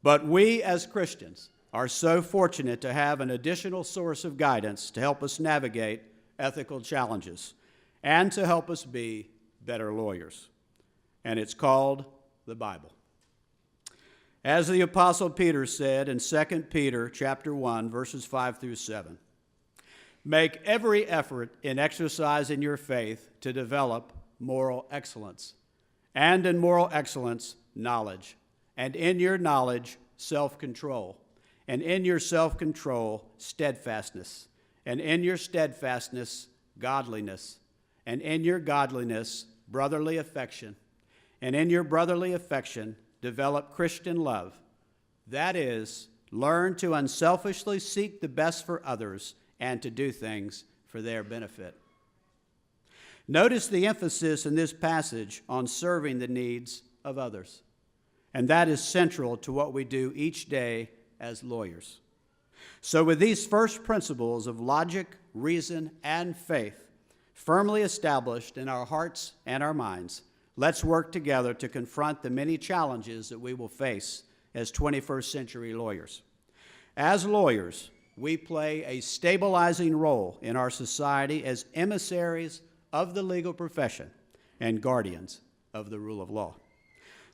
But we as Christians are so fortunate to have an additional source of guidance to help us navigate ethical challenges and to help us be better lawyers. And it's called the Bible. As the Apostle Peter said in 2 Peter chapter 1, verses 5 through 7, make every effort in exercising your faith to develop moral excellence, and in moral excellence, knowledge, and in your knowledge, self-control, and in your self-control, steadfastness, and in your steadfastness, godliness, and in your godliness, brotherly affection, and in your brotherly affection, develop Christian love. That is, learn to unselfishly seek the best for others and to do things for their benefit. Notice the emphasis in this passage on serving the needs of others. And that is central to what we do each day as lawyers. So with these first principles of logic, reason, and faith firmly established in our hearts and our minds, let's work together to confront the many challenges that we will face as 21st century lawyers. As lawyers, we play a stabilizing role in our society as emissaries of the legal profession and guardians of the rule of law.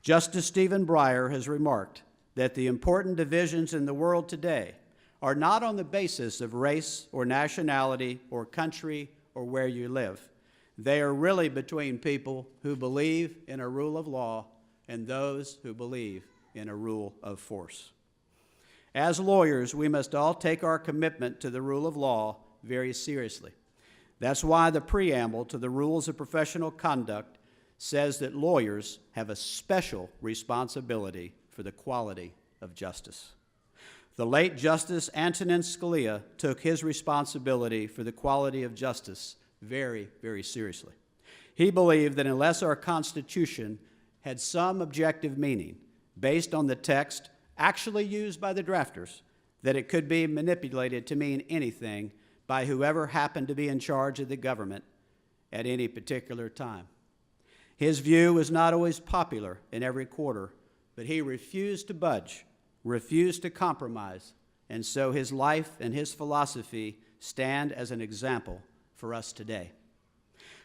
Justice Stephen Breyer has remarked that the important divisions in the world today are not on the basis of race or nationality or country or where you live. They are really between people who believe in a rule of law and those who believe in a rule of force. As lawyers, we must all take our commitment to the rule of law very seriously. That's why the preamble to the Rules of Professional Conduct says that lawyers have a special responsibility for the quality of justice. The late Justice Antonin Scalia took his responsibility for the quality of justice very, very seriously. He believed that unless our Constitution had some objective meaning based on the text actually used by the drafters, that it could be manipulated to mean anything by whoever happened to be in charge of the government at any particular time. His view was not always popular in every quarter, but he refused to budge, refused to compromise, and so his life and his philosophy stand as an example for us today.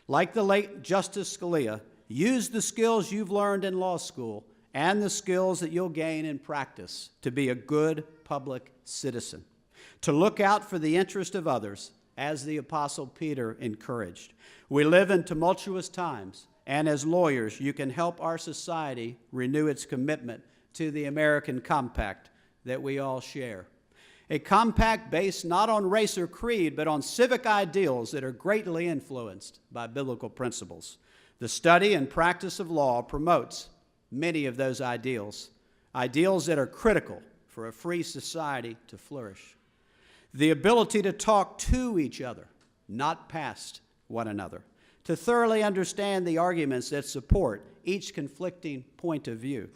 Like the late Justice Scalia, use the skills you've learned in law school and the skills that you'll gain in practice to be a good public citizen, to look out for the interest of others, as the Apostle Peter encouraged. We live in tumultuous times, and as lawyers, you can help our society renew its commitment to the American compact that we all share. A compact based not on race or creed, but on civic ideals that are greatly influenced by biblical principles. The study and practice of law promotes many of those ideals, ideals that are critical for a free society to flourish. The ability to talk to each other, not past one another, to thoroughly understand the arguments that support each conflicting point of view,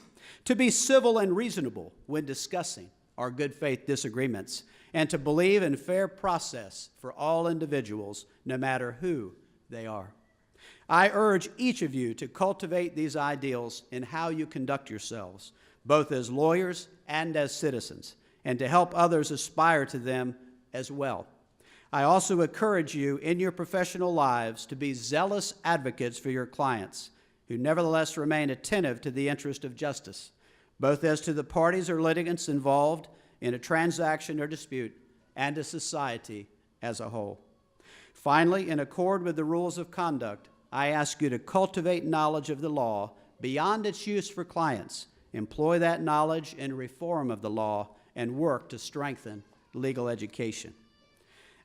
to be civil and reasonable when discussing our good faith disagreements, and to believe in fair process for all individuals, no matter who they are. I urge each of you to cultivate these ideals in how you conduct yourselves, both as lawyers and as citizens, and to help others aspire to them as well. I also encourage you in your professional lives to be zealous advocates for your clients, who nevertheless remain attentive to the interest of justice, both as to the parties or litigants involved in a transaction or dispute and to society as a whole. Finally, in accord with the rules of conduct, I ask you to cultivate knowledge of the law beyond its use for clients. Employ that knowledge in reform of the law and work to strengthen legal education.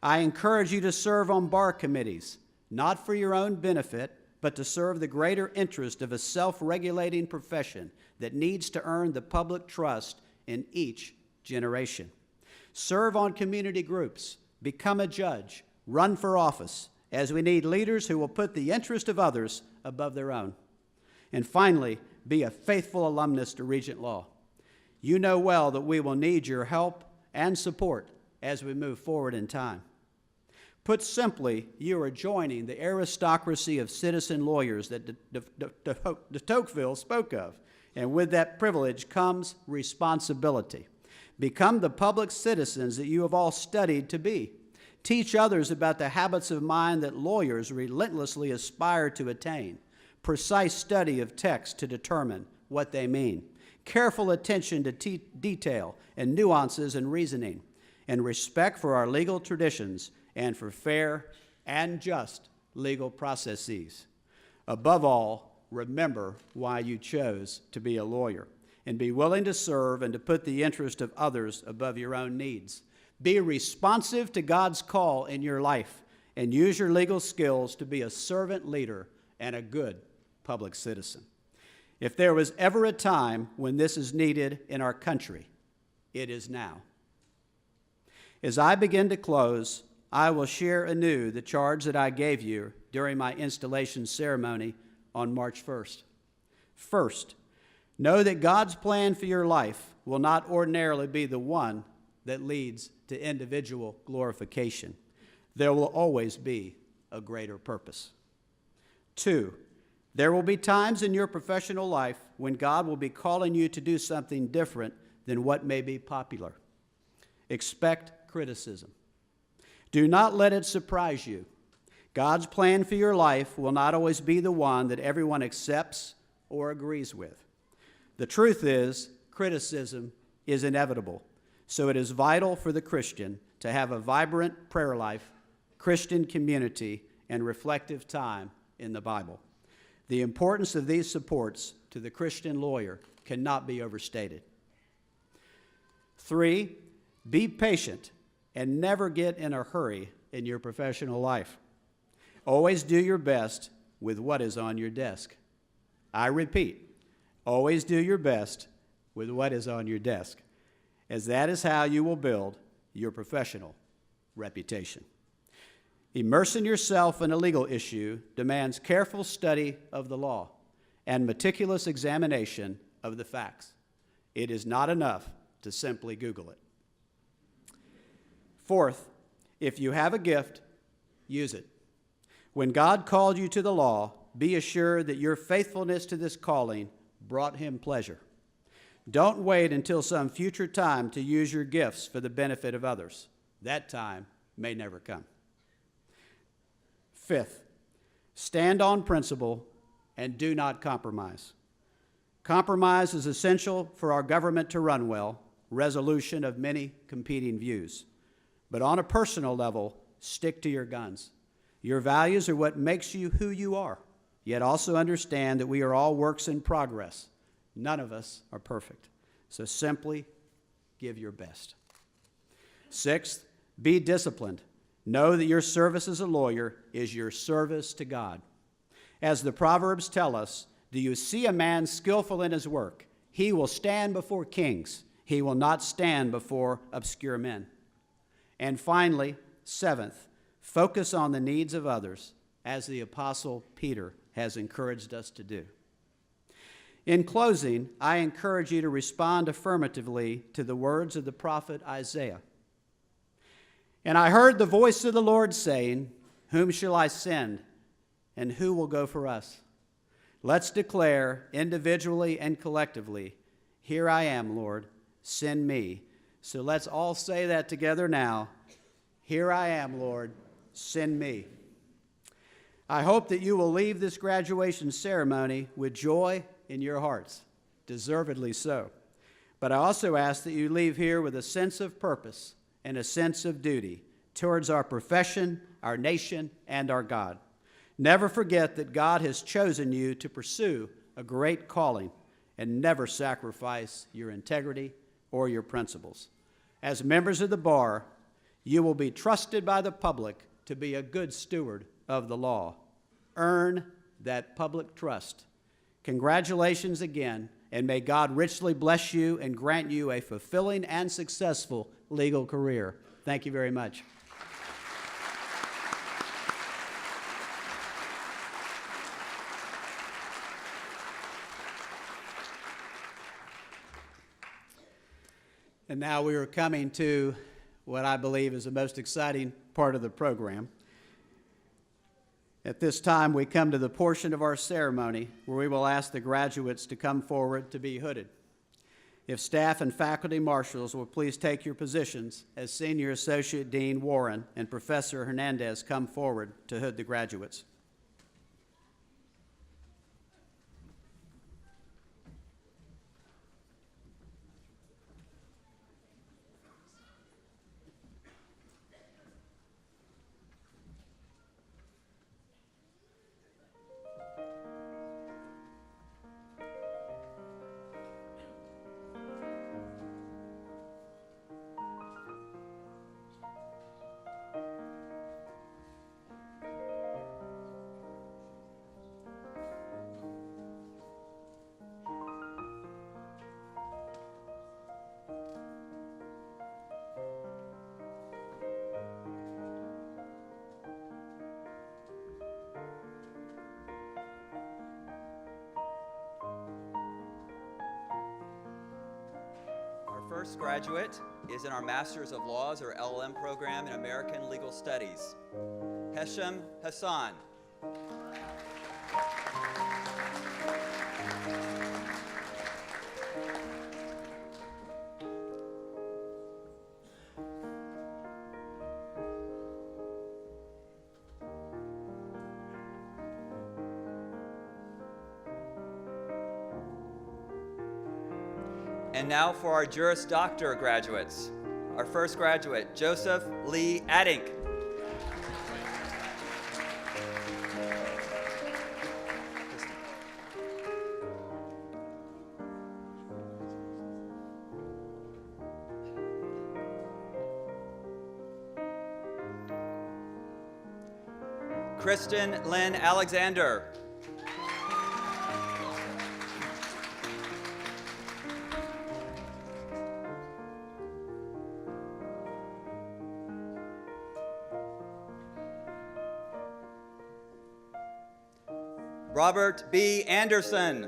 I encourage you to serve on bar committees, not for your own benefit, but to serve the greater interest of a self-regulating profession that needs to earn the public trust in each generation. Serve on community groups, become a judge, run for office, as we need leaders who will put the interest of others above their own. And finally, be a faithful alumnus to Regent Law. You know well that we will need your help and support as we move forward in time. Put simply, you are joining the aristocracy of citizen lawyers that de Tocqueville spoke of, and with that privilege comes responsibility. Become the public citizens that you have all studied to be. Teach others about the habits of mind that lawyers relentlessly aspire to attain. Precise study of text to determine what they mean. Careful attention to detail and nuances in reasoning, and respect for our legal traditions and for fair and just legal processes. Above all, remember why you chose to be a lawyer, and be willing to serve and to put the interest of others above your own needs. Be responsive to God's call in your life, and use your legal skills to be a servant leader and a good public citizen. If there was ever a time when this is needed in our country, it is now. As I begin to close, I will share anew the charge that I gave you during my installation ceremony on March 1st. First, know that God's plan for your life will not ordinarily be the one that leads to individual glorification. There will always be a greater purpose. Two, there will be times in your professional life when God will be calling you to do something different than what may be popular. Expect criticism. Do not let it surprise you. God's plan for your life will not always be the one that everyone accepts or agrees with. The truth is, criticism is inevitable, so it is vital for the Christian to have a vibrant prayer life, Christian community, and reflective time in the Bible. The importance of these supports to the Christian lawyer cannot be overstated. 3, be patient and never get in a hurry in your professional life. Always do your best with what is on your desk. I repeat, always do your best with what is on your desk, as that is how you will build your professional reputation. Immersing yourself in a legal issue demands careful study of the law and meticulous examination of the facts. It is not enough to simply Google it. Fourth, if you have a gift, use it. When God called you to the law, be assured that your faithfulness to this calling brought him pleasure. Don't wait until some future time to use your gifts for the benefit of others. That time may never come. Fifth, stand on principle and do not compromise. Compromise is essential for our government to run well, resolution of many competing views. But on a personal level, stick to your guns. Your values are what makes you who you are, yet also understand that we are all works in progress. None of us are perfect, so simply give your best. Sixth, be disciplined. Know that your service as a lawyer is your service to God. As the Proverbs tell us, do you see a man skillful in his work? He will stand before kings. He will not stand before obscure men. And finally, seventh, focus on the needs of others, as the Apostle Peter has encouraged us to do. In closing, I encourage you to respond affirmatively to the words of the prophet Isaiah. And I heard the voice of the Lord saying, "Whom shall I send, and who will go for us?" Let's declare individually and collectively, "Here I am, Lord, send me." So let's all say that together now. "Here I am, Lord, send me." I hope that you will leave this graduation ceremony with joy in your hearts, deservedly so. But I also ask that you leave here with a sense of purpose and a sense of duty towards our profession, our nation, and our God. Never forget that God has chosen you to pursue a great calling, and never sacrifice your integrity or your principles. As members of the bar, you will be trusted by the public to be a good steward of the law. Earn that public trust. Congratulations again, and may God richly bless you and grant you a fulfilling and successful legal career. Thank you very much. And now we are coming to what I believe is the most exciting part of the program. At this time, we come to the portion of our ceremony where we will ask the graduates to come forward to be hooded. If staff and faculty marshals will please take your positions as Senior Associate Dean Warren and Professor Hernandez come forward to hood the graduates. First graduate is in our Masters of Laws or LLM program in American Legal Studies, Hesham Hassan. And now for our Juris Doctor graduates. Our first graduate, Joseph Lee Adink. Kristen Lynn Alexander. Robert B. Anderson.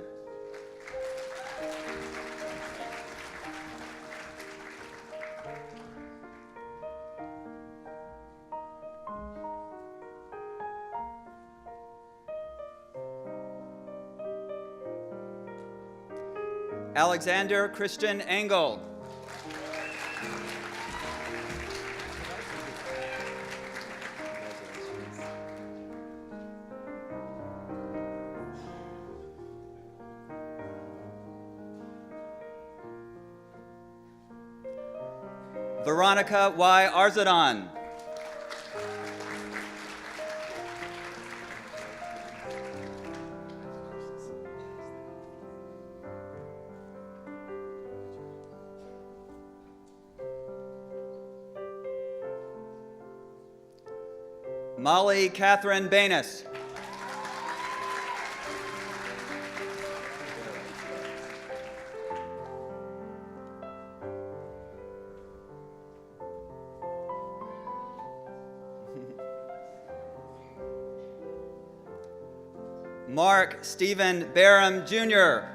Alexander Christian Engel. Veronica Y. Arzadon. Molly Catherine Banis. Mark Stephen Barham, Jr.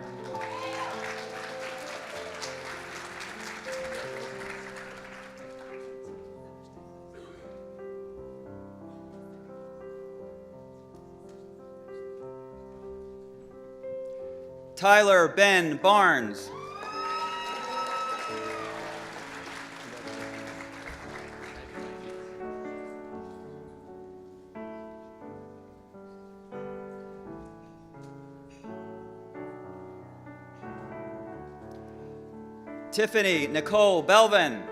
Tyler Ben Barnes. Tiffany Nicole Belvin.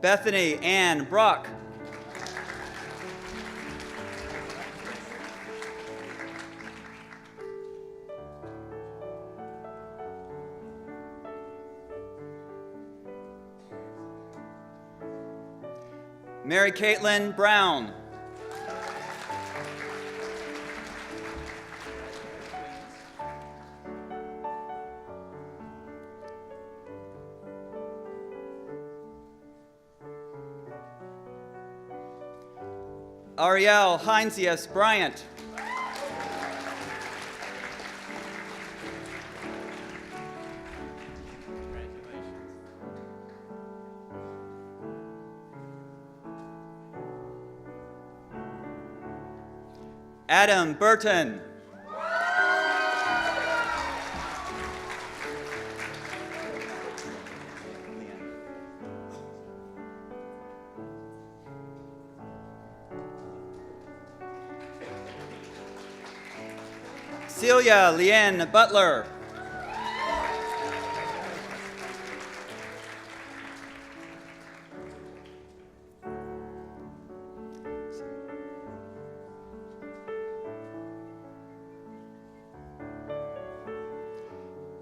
Bethany Ann Brock. Mary Caitlin Brown. Ariel Heinzius Bryant. Adam Burton. Celia Leanne Butler.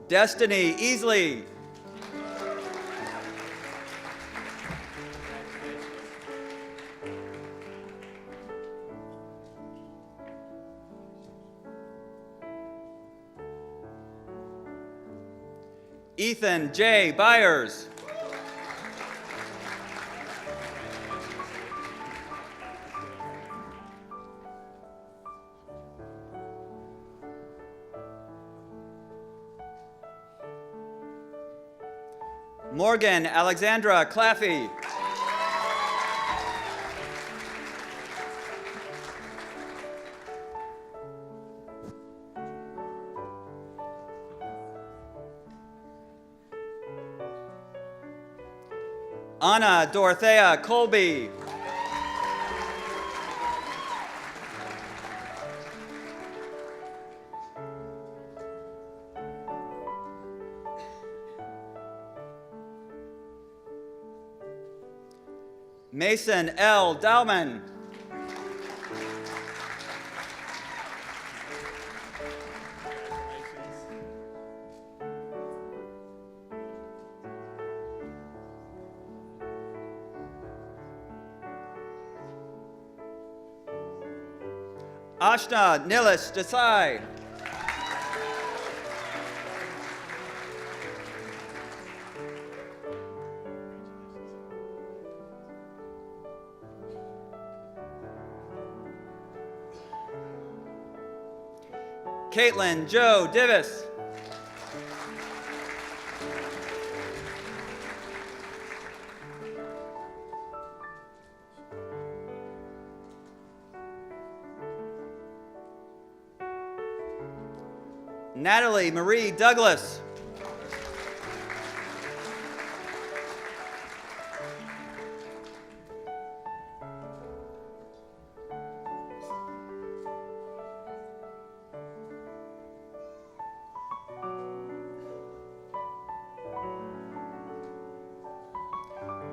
Destiny Easley. Ethan J. Byers. Morgan Alexandra Claffey. Anna Dorothea Colby. Mason L. Dowman. Ashna Nilesh Desai. Caitlin Joe Divis. Natalie Marie Douglas.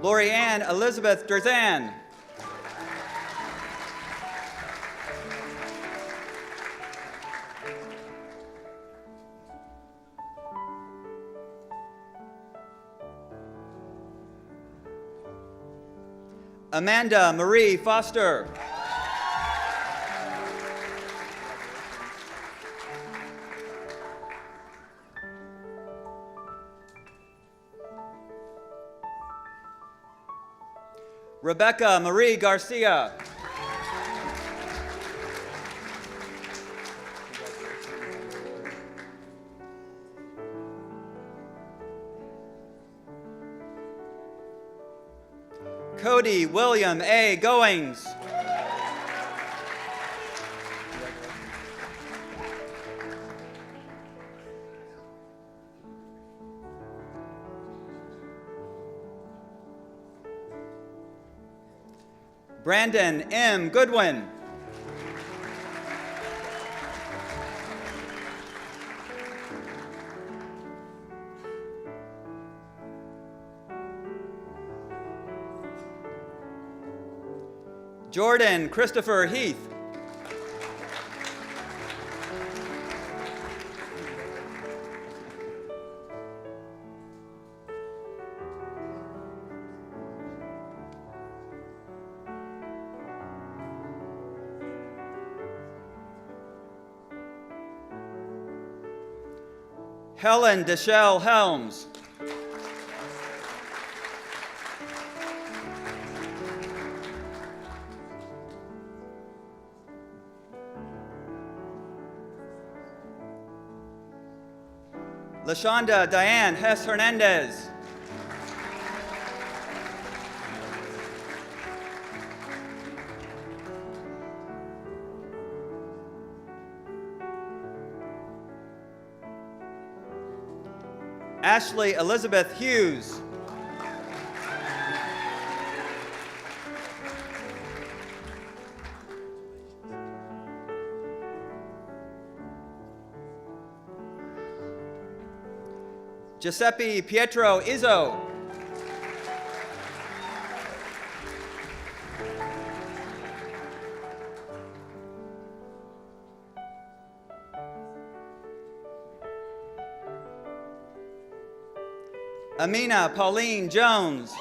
Lori Ann Elizabeth Durzan. Amanda Marie Foster. Rebecca Marie Garcia. Cody William A. Goings. Brandon M. Goodwin. Jordan Christopher Heath. Helen Deshelle Helms. LaShonda Diane Hess Hernandez. Ashley Elizabeth Hughes. Giuseppe Pietro Izzo. Amina Pauline Jones.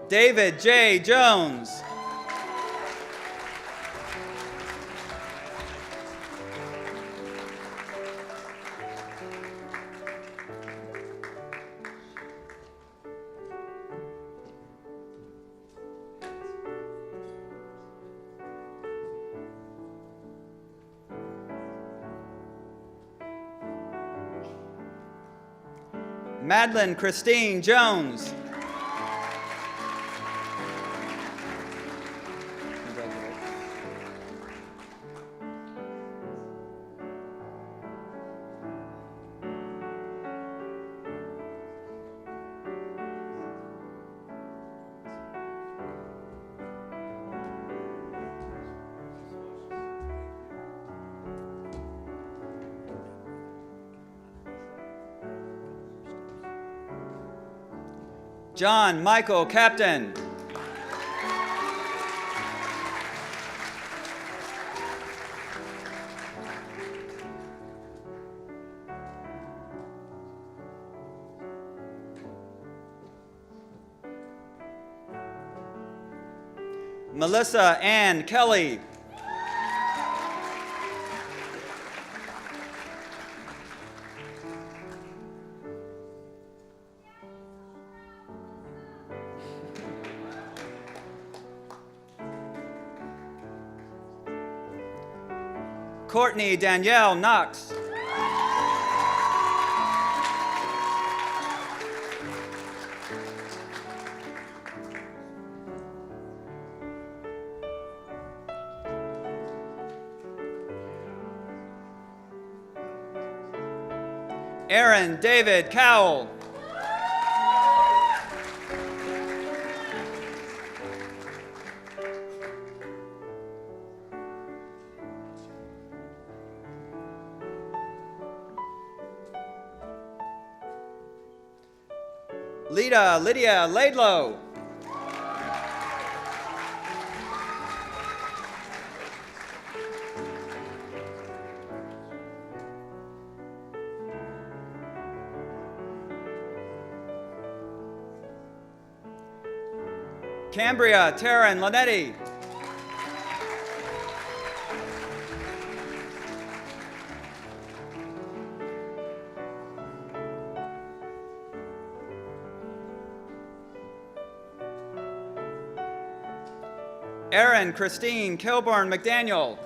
David J. Jones. Madeline Christine Jones. John Michael Captain. Melissa Ann Kelly. Courtney Danielle Knox. Aaron David Cowell. Lydia Laidlow. Cambria Taryn Lanetti. Erin Christine Kilburn McDaniel.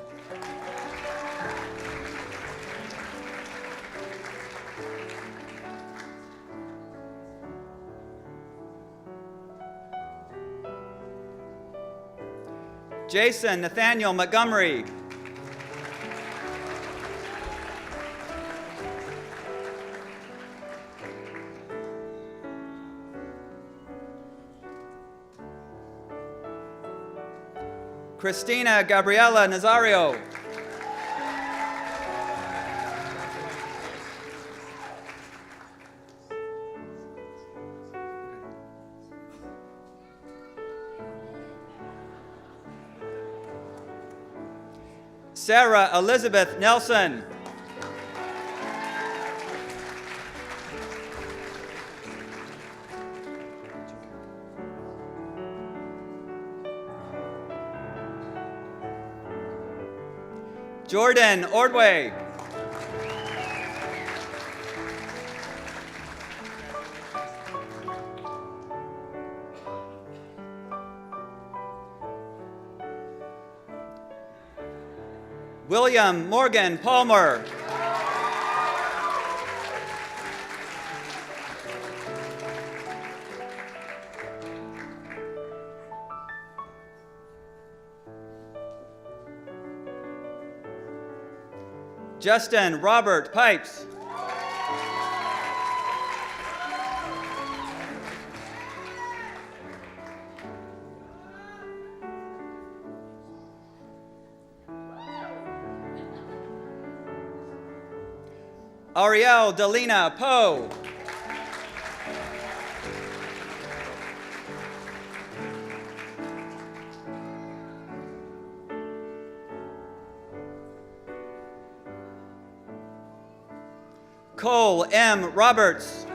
Jason Nathaniel Montgomery. Christina Gabriela Nazario. Sarah Elizabeth Nelson. Jordan Ordway. William Morgan Palmer. Justin Robert Pipes. Ariel Delina Poe. Cole M. Roberts.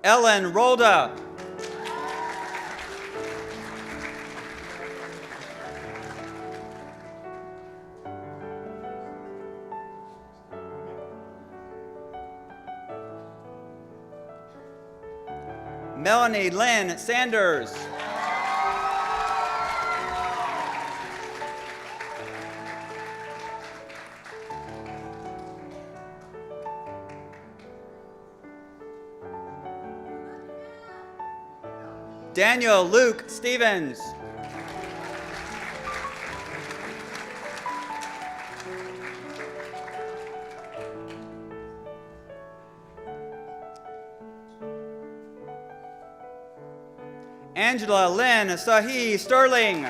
Ellen Rolda. Melanie Lynn Sanders. Daniel Luke Stevens. Angela Lynn Sahi Sterling.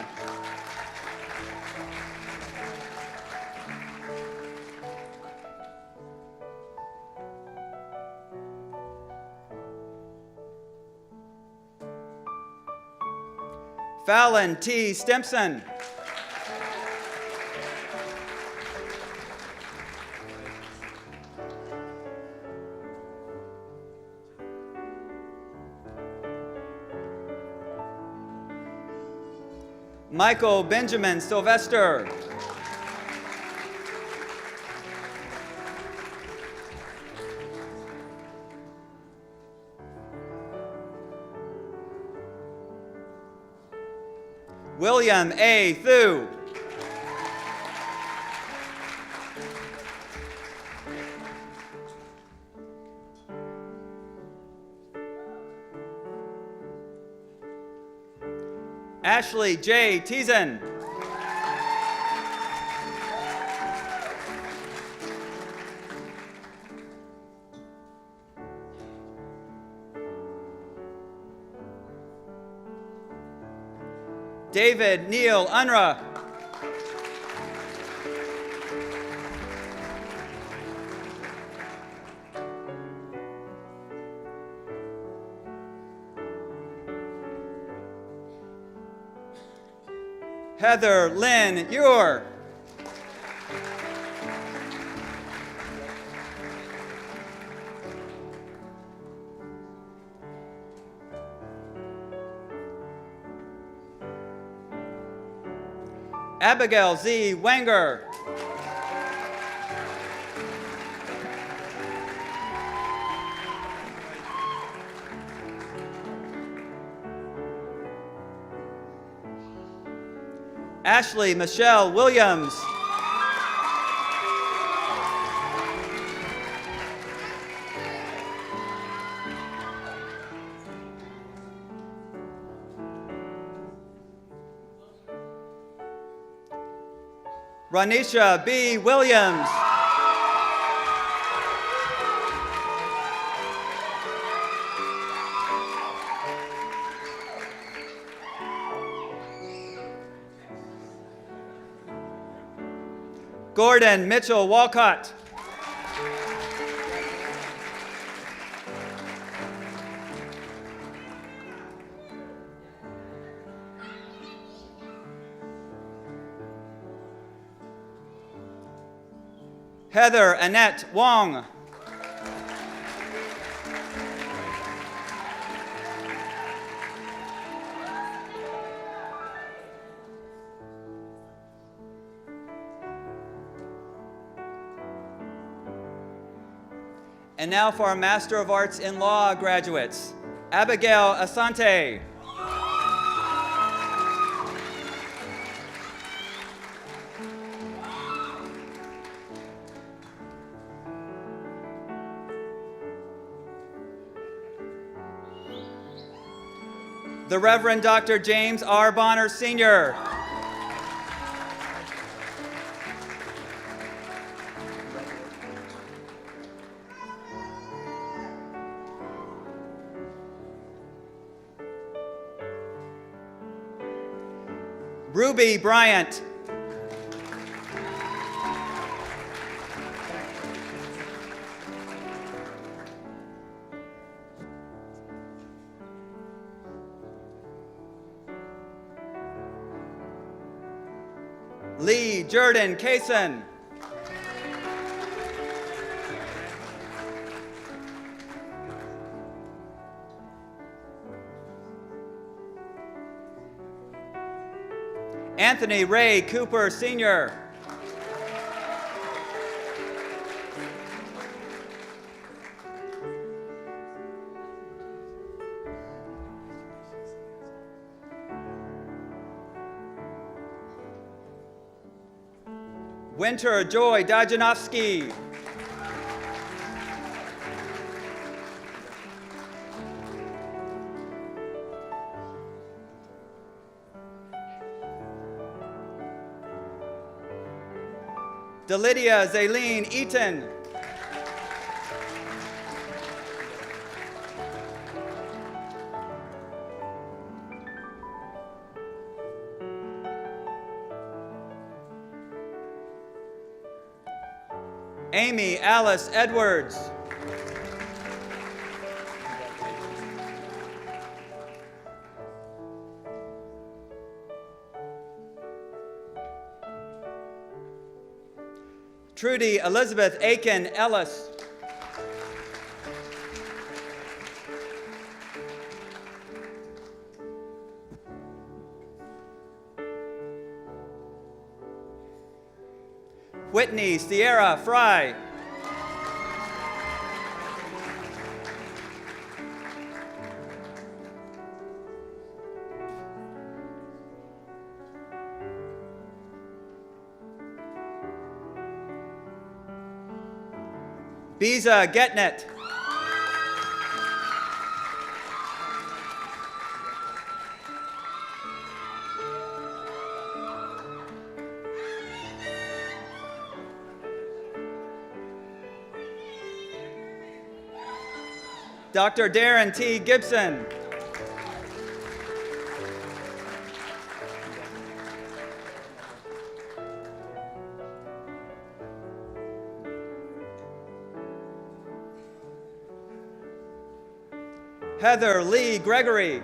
Fallon T. Stimson. Michael Benjamin Sylvester. William A. Thu. Ashley J. Teason. David Neil Unruh. Heather Lynn Ewer. Abigail Z. Wenger. Ashley Michelle Williams. Ranisha B. Williams. Gordon Mitchell Walcott. Heather Annette Wong. And now for our Master of Arts in Law graduates. Abigail Asante. The Reverend Dr. James R. Bonner, Sr. Ruby Bryant. Lee Jordan Kaysen. Anthony Ray Cooper, Sr. Winter Joy Dajanowski. Delidia Zaylene Eaton. Amy Alice Edwards. Trudy Elizabeth Aiken Ellis. Whitney Sierra Fry. Biza Getnet. Dr. Darren T. Gibson. Heather Lee Gregory.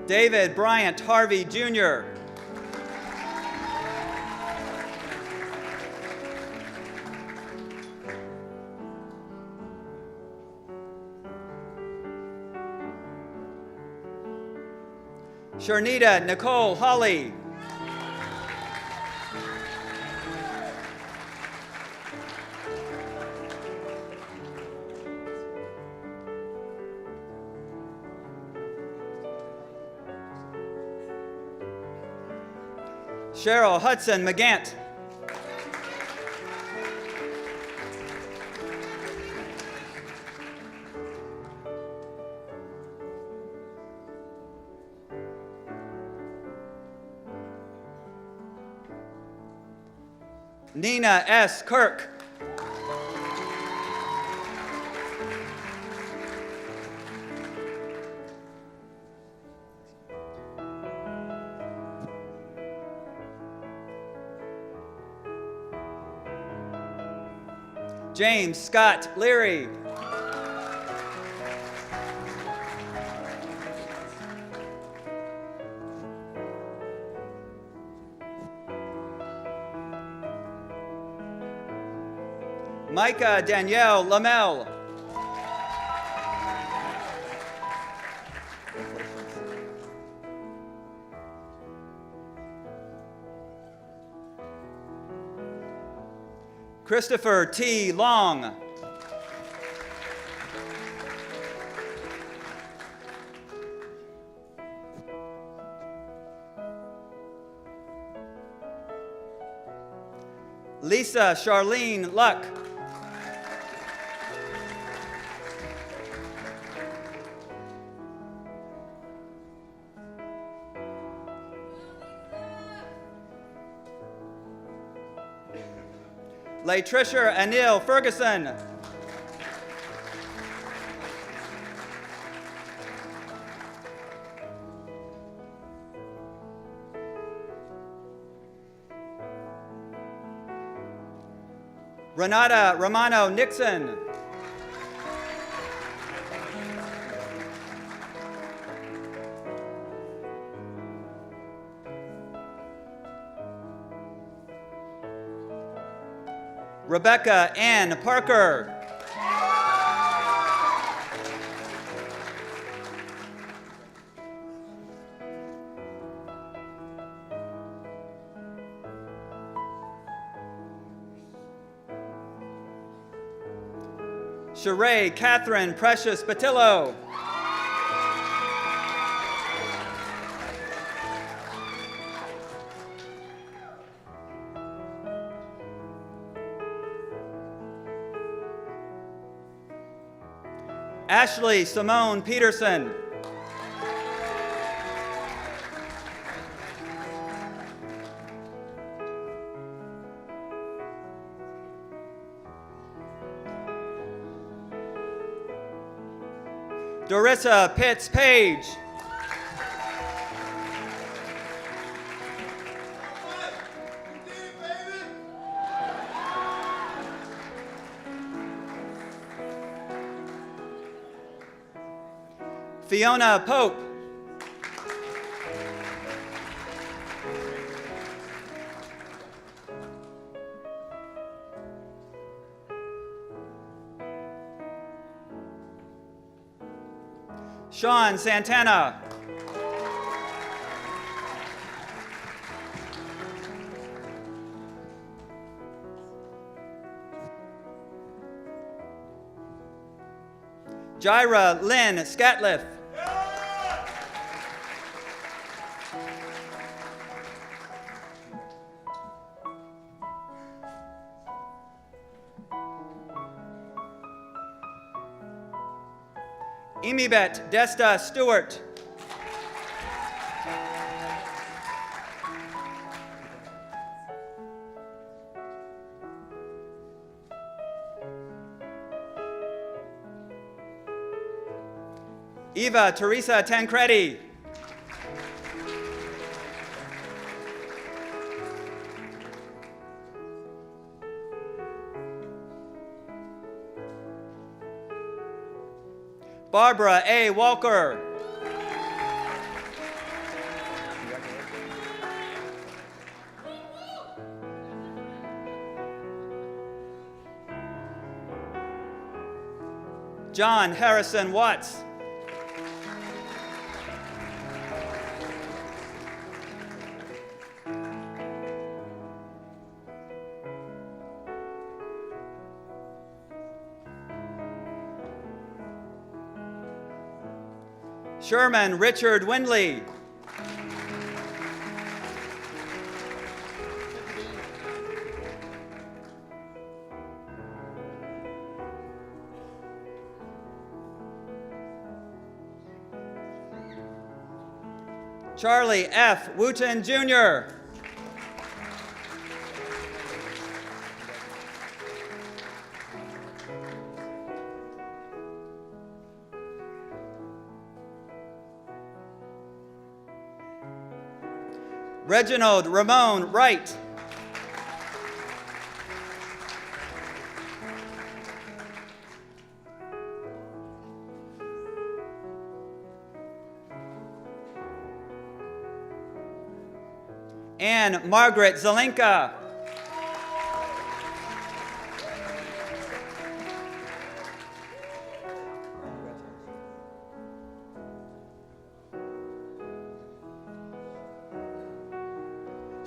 David Bryant Harvey, Jr. Sharnita Nicole Holly. Cheryl Hudson McGant. Nina S. Kirk. James Scott Leary. Micah Danielle Lamel. Christopher T. Long. Lisa Charlene Luck. Latricia Anil Ferguson. Renata Romano Nixon. Rebecca Ann Parker. Sheree Catherine Precious Patillo. Ashley Simone Peterson. Dorissa Pitts Page. Fiona Pope. Sean Santana. Jaira Lynn Scatliff. Imibet Desta Stewart. Eva Teresa Tancredi. Barbara A. Walker. John Harrison Watts. Sherman Richard Windley. Charlie F. Wooten Jr. Reginald Ramon Wright. Anne Margaret Zelenka.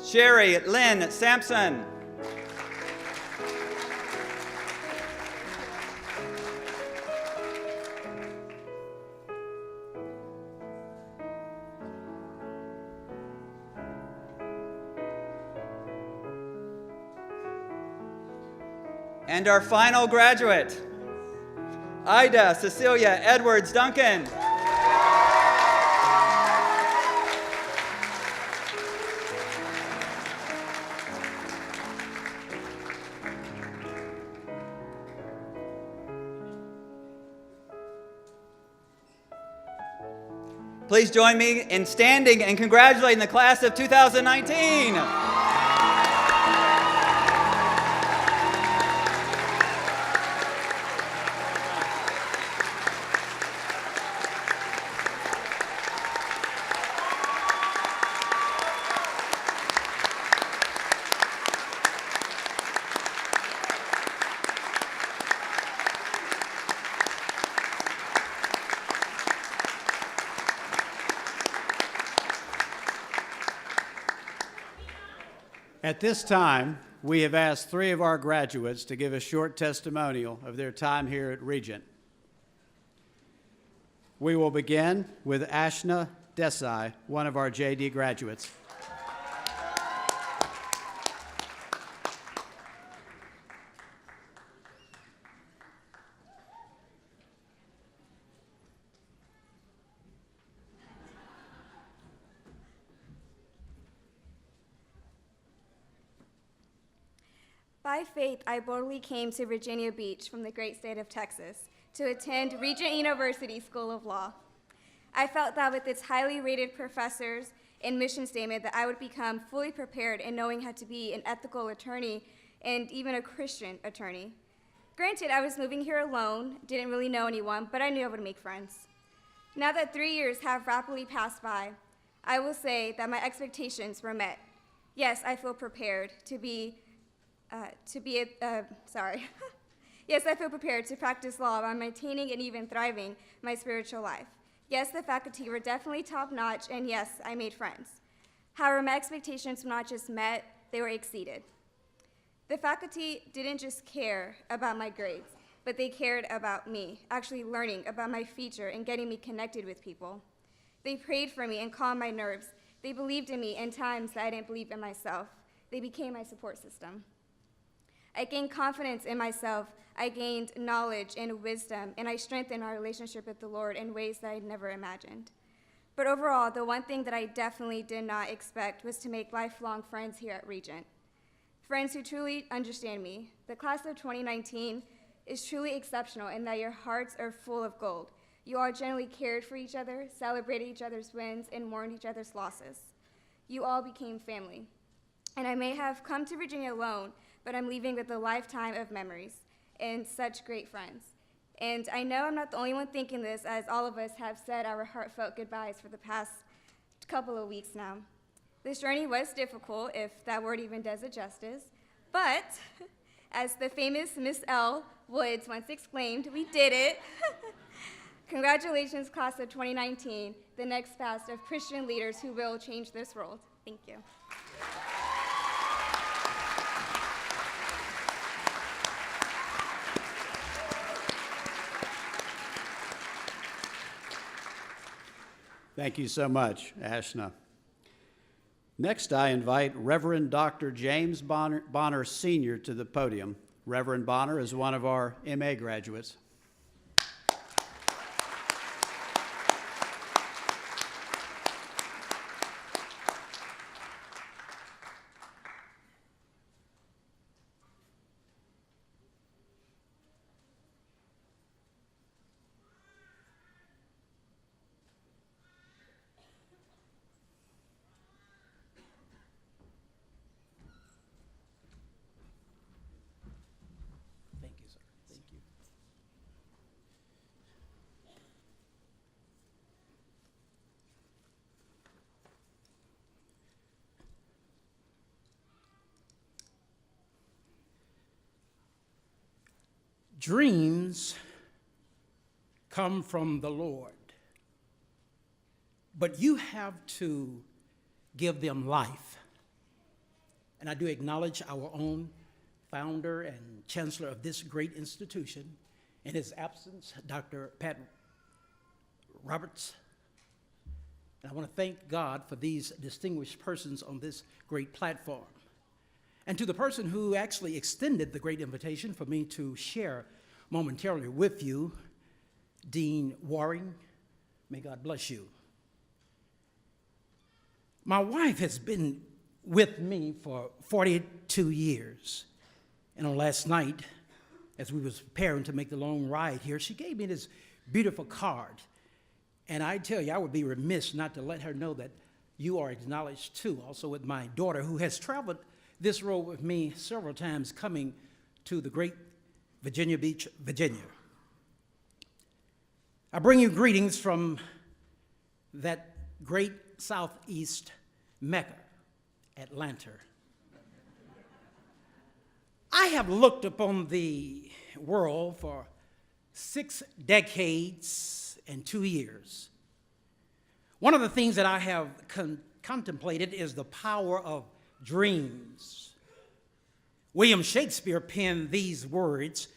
Sherry Lynn Sampson. And our final graduate, Ida Cecilia Edwards Duncan. Please join me in standing and congratulating the class of 2019. At this time, we have asked 3 of our graduates to give a short testimonial of their time here at Regent. We will begin with Ashna Desai, one of our JD graduates. By faith, I boldly came to Virginia Beach from the great state of Texas to attend Regent University School of Law. I felt that with its highly rated professors and mission statement that I would become fully prepared in knowing how to be an ethical attorney and even a Christian attorney. Granted, I was moving here alone, didn't really know anyone, but I knew I would make friends. Now that 3 years have rapidly passed by, I will say that my expectations were met. Yes, I feel prepared Yes, I feel prepared to practice law while maintaining and even thriving my spiritual life. Yes, the faculty were definitely top-notch, and yes, I made friends. However, my expectations were not just met, they were exceeded. The faculty didn't just care about my grades, but they cared about me, actually learning about my future and getting me connected with people. They prayed for me and calmed my nerves. They believed in me in times that I didn't believe in myself. They became my support system. I gained confidence in myself, I gained knowledge and wisdom, and I strengthened my relationship with the Lord in ways that I'd never imagined. But overall, the one thing that I definitely did not expect was to make lifelong friends here at Regent. Friends who truly understand me. The class of 2019 is truly exceptional in that your hearts are full of gold. You all generally cared for each other, celebrated each other's wins, and mourned each other's losses. You all became family. And I may have come to Virginia alone, but I'm leaving with a lifetime of memories and such great friends. And I know I'm not the only one thinking this, as all of us have said our heartfelt goodbyes for the past couple of weeks now. This journey was difficult, if that word even does it justice, but as the famous Miss L. Woods once exclaimed, we did it. Congratulations, class of 2019, the next batch of Christian leaders who will change this world. Thank you. Thank you so much, Ashna. Next, I invite Reverend Dr. James Bonner Sr. to the podium. Reverend Bonner is one of our MA graduates. Dreams come from the Lord, but you have to give them life. And I do acknowledge our own founder and chancellor of this great institution. In his absence, Dr. Pat Roberts. And I want to thank God for these distinguished persons on this great platform. And to the person who actually extended the great invitation for me to share momentarily with you, Dean Waring, may God bless you. My wife has been with me for 42 years. And on last night, as we was preparing to make the long ride here, she gave me this beautiful card. And I tell you, I would be remiss not to let her know that you are acknowledged too, also with my daughter, who has traveled this road with me several times coming to the great Virginia Beach, Virginia. I bring you greetings from that great southeast Mecca, Atlanta. I have looked upon the world for 6 decades and 2 years. One of the things that I have contemplated is the power of dreams. William Shakespeare penned these words,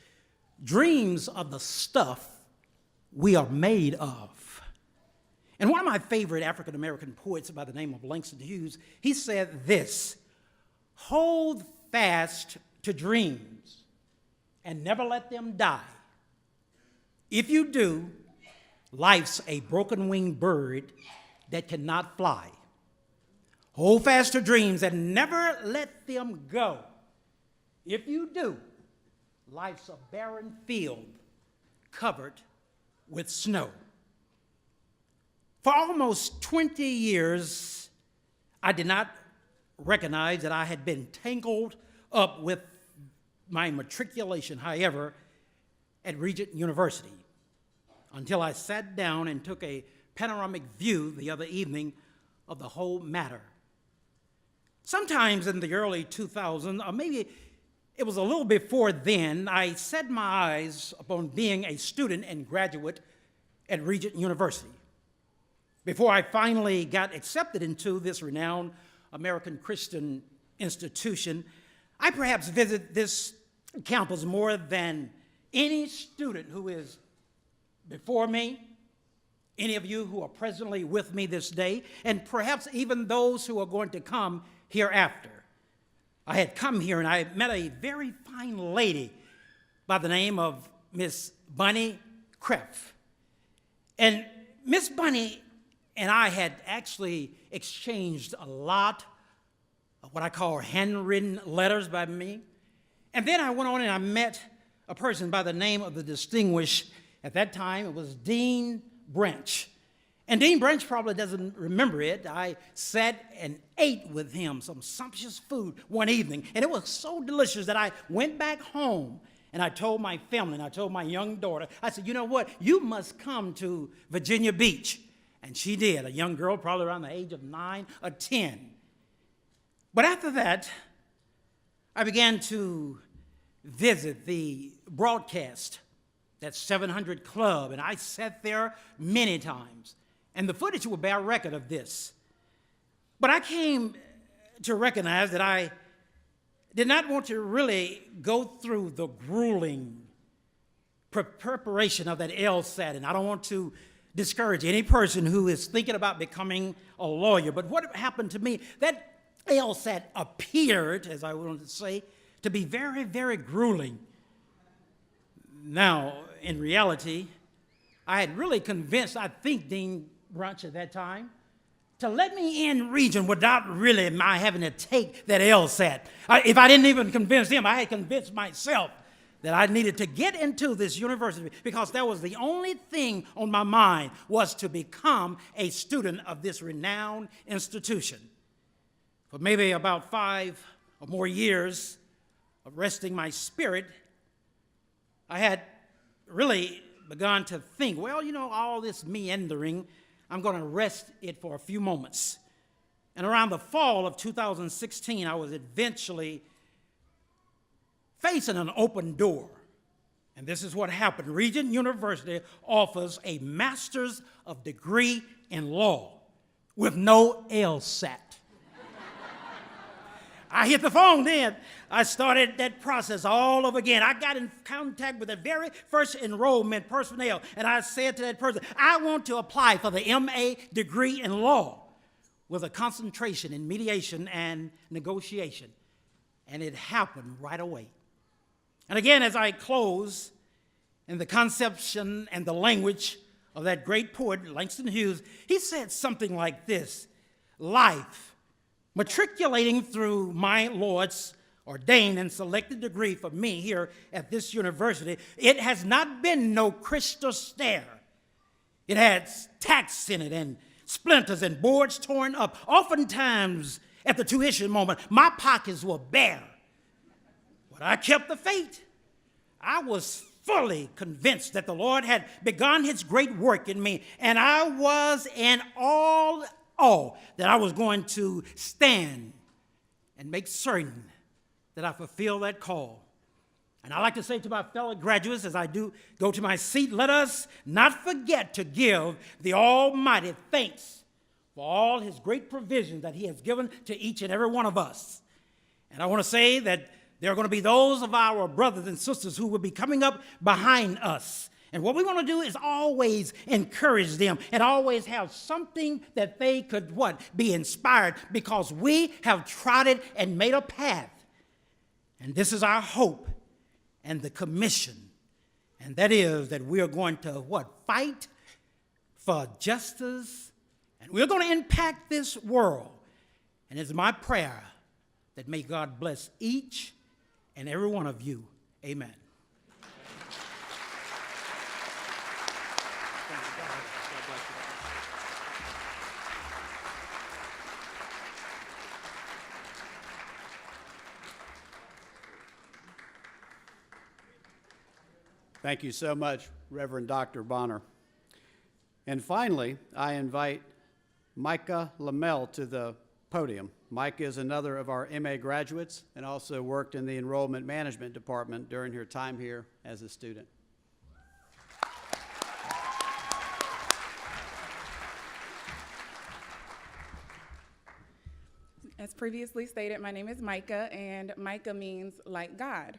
"Dreams are the stuff we are made of." And one of my favorite African-American poets by the name of Langston Hughes, he said this, "Hold fast to dreams and never let them die. If you do, life's a broken-winged bird that cannot fly. Hold fast to dreams and never let them go. If you do, life's a barren field covered with snow." For almost 20 years, I did not recognize that I had been tangled up with my matriculation, however, at Regent University, until I sat down and took a panoramic view the other evening of the whole matter. Sometimes in the early 2000s, or maybe it was a little before then, I set my eyes upon being a student and graduate at Regent University. Before I finally got accepted into this renowned American Christian institution, I perhaps visited this campus more than any student who is before me, any of you who are presently with me this day, and perhaps even those who are going to come hereafter. I had come here and I met a very fine lady by the name of Miss Bunny Kreff. And Miss Bunny and I had actually exchanged a lot of what I call handwritten letters by me. And then I went on and I met a person by the name of the distinguished, at that time it was Dean Branch. And Dean Branch probably doesn't remember it. I sat and ate with him some sumptuous food one evening, and it was so delicious that I went back home and I told my family and I told my young daughter, I said, "You know what? You must come to Virginia Beach." And she did, a young girl probably around the age of 9 or 10. But after that, I began to visit the broadcast, that 700 Club, and I sat there many times. And the footage will bear record of this. But I came to recognize that I did not want to really go through the grueling preparation of that LSAT, and I don't want to discourage any person who is thinking about becoming a lawyer. But what happened to me, that LSAT appeared, as I wanted to say, to be very, very grueling. Now, in reality, I had really convinced, I think, Dean Branch at that time, to let me in Regent without really my having to take that LSAT. If I didn't even convince him, I had convinced myself that I needed to get into this university because that was the only thing on my mind, was to become a student of this renowned institution. For maybe about 5 or more years of resting my spirit, I had really begun to think, well, you know, all this meandering, I'm going to rest it for a few moments. And around the fall of 2016, I was eventually facing an open door. And this is what happened. Regent University offers a master's of degree in law with no LSAT. I hit the phone then. I started that process all over again. I got in contact with the very first enrollment personnel, and I said to that person, I want to apply for the MA degree in law with a concentration in mediation and negotiation. And it happened right away. And again, as I close, in the conception and the language of that great poet, Langston Hughes, he said something like this: life, matriculating through my Lord's ordained and selected degree for me here at this university, it has not been no crystal stair. It has tacks in it and splinters and boards torn up. Oftentimes, at the tuition moment, my pockets were bare. But I kept the faith. I was fully convinced that the Lord had begun his great work in me, and I was in all that I was going to stand and make certain that I fulfill that call. And I like to say to my fellow graduates as I do go to my seat, let us not forget to give the Almighty thanks for all his great provisions that he has given to each and every one of us. And I want to say that there are going to be those of our brothers and sisters who will be coming up behind us. And what we want to do is always encourage them and always have something that they could, be inspired, because we have trodden and made a path. And this is our hope and the commission. And that is that we are going to, fight for justice. And we're going to impact this world. And it's my prayer that may God bless each and every one of you. Amen. Thank you so much, Reverend Dr. Bonner. And finally, I invite Micah Lamel to the podium. Mike is another of our MA graduates and also worked in the enrollment management department during her time here as a student. As previously stated, my name is Micah, and Micah means like God.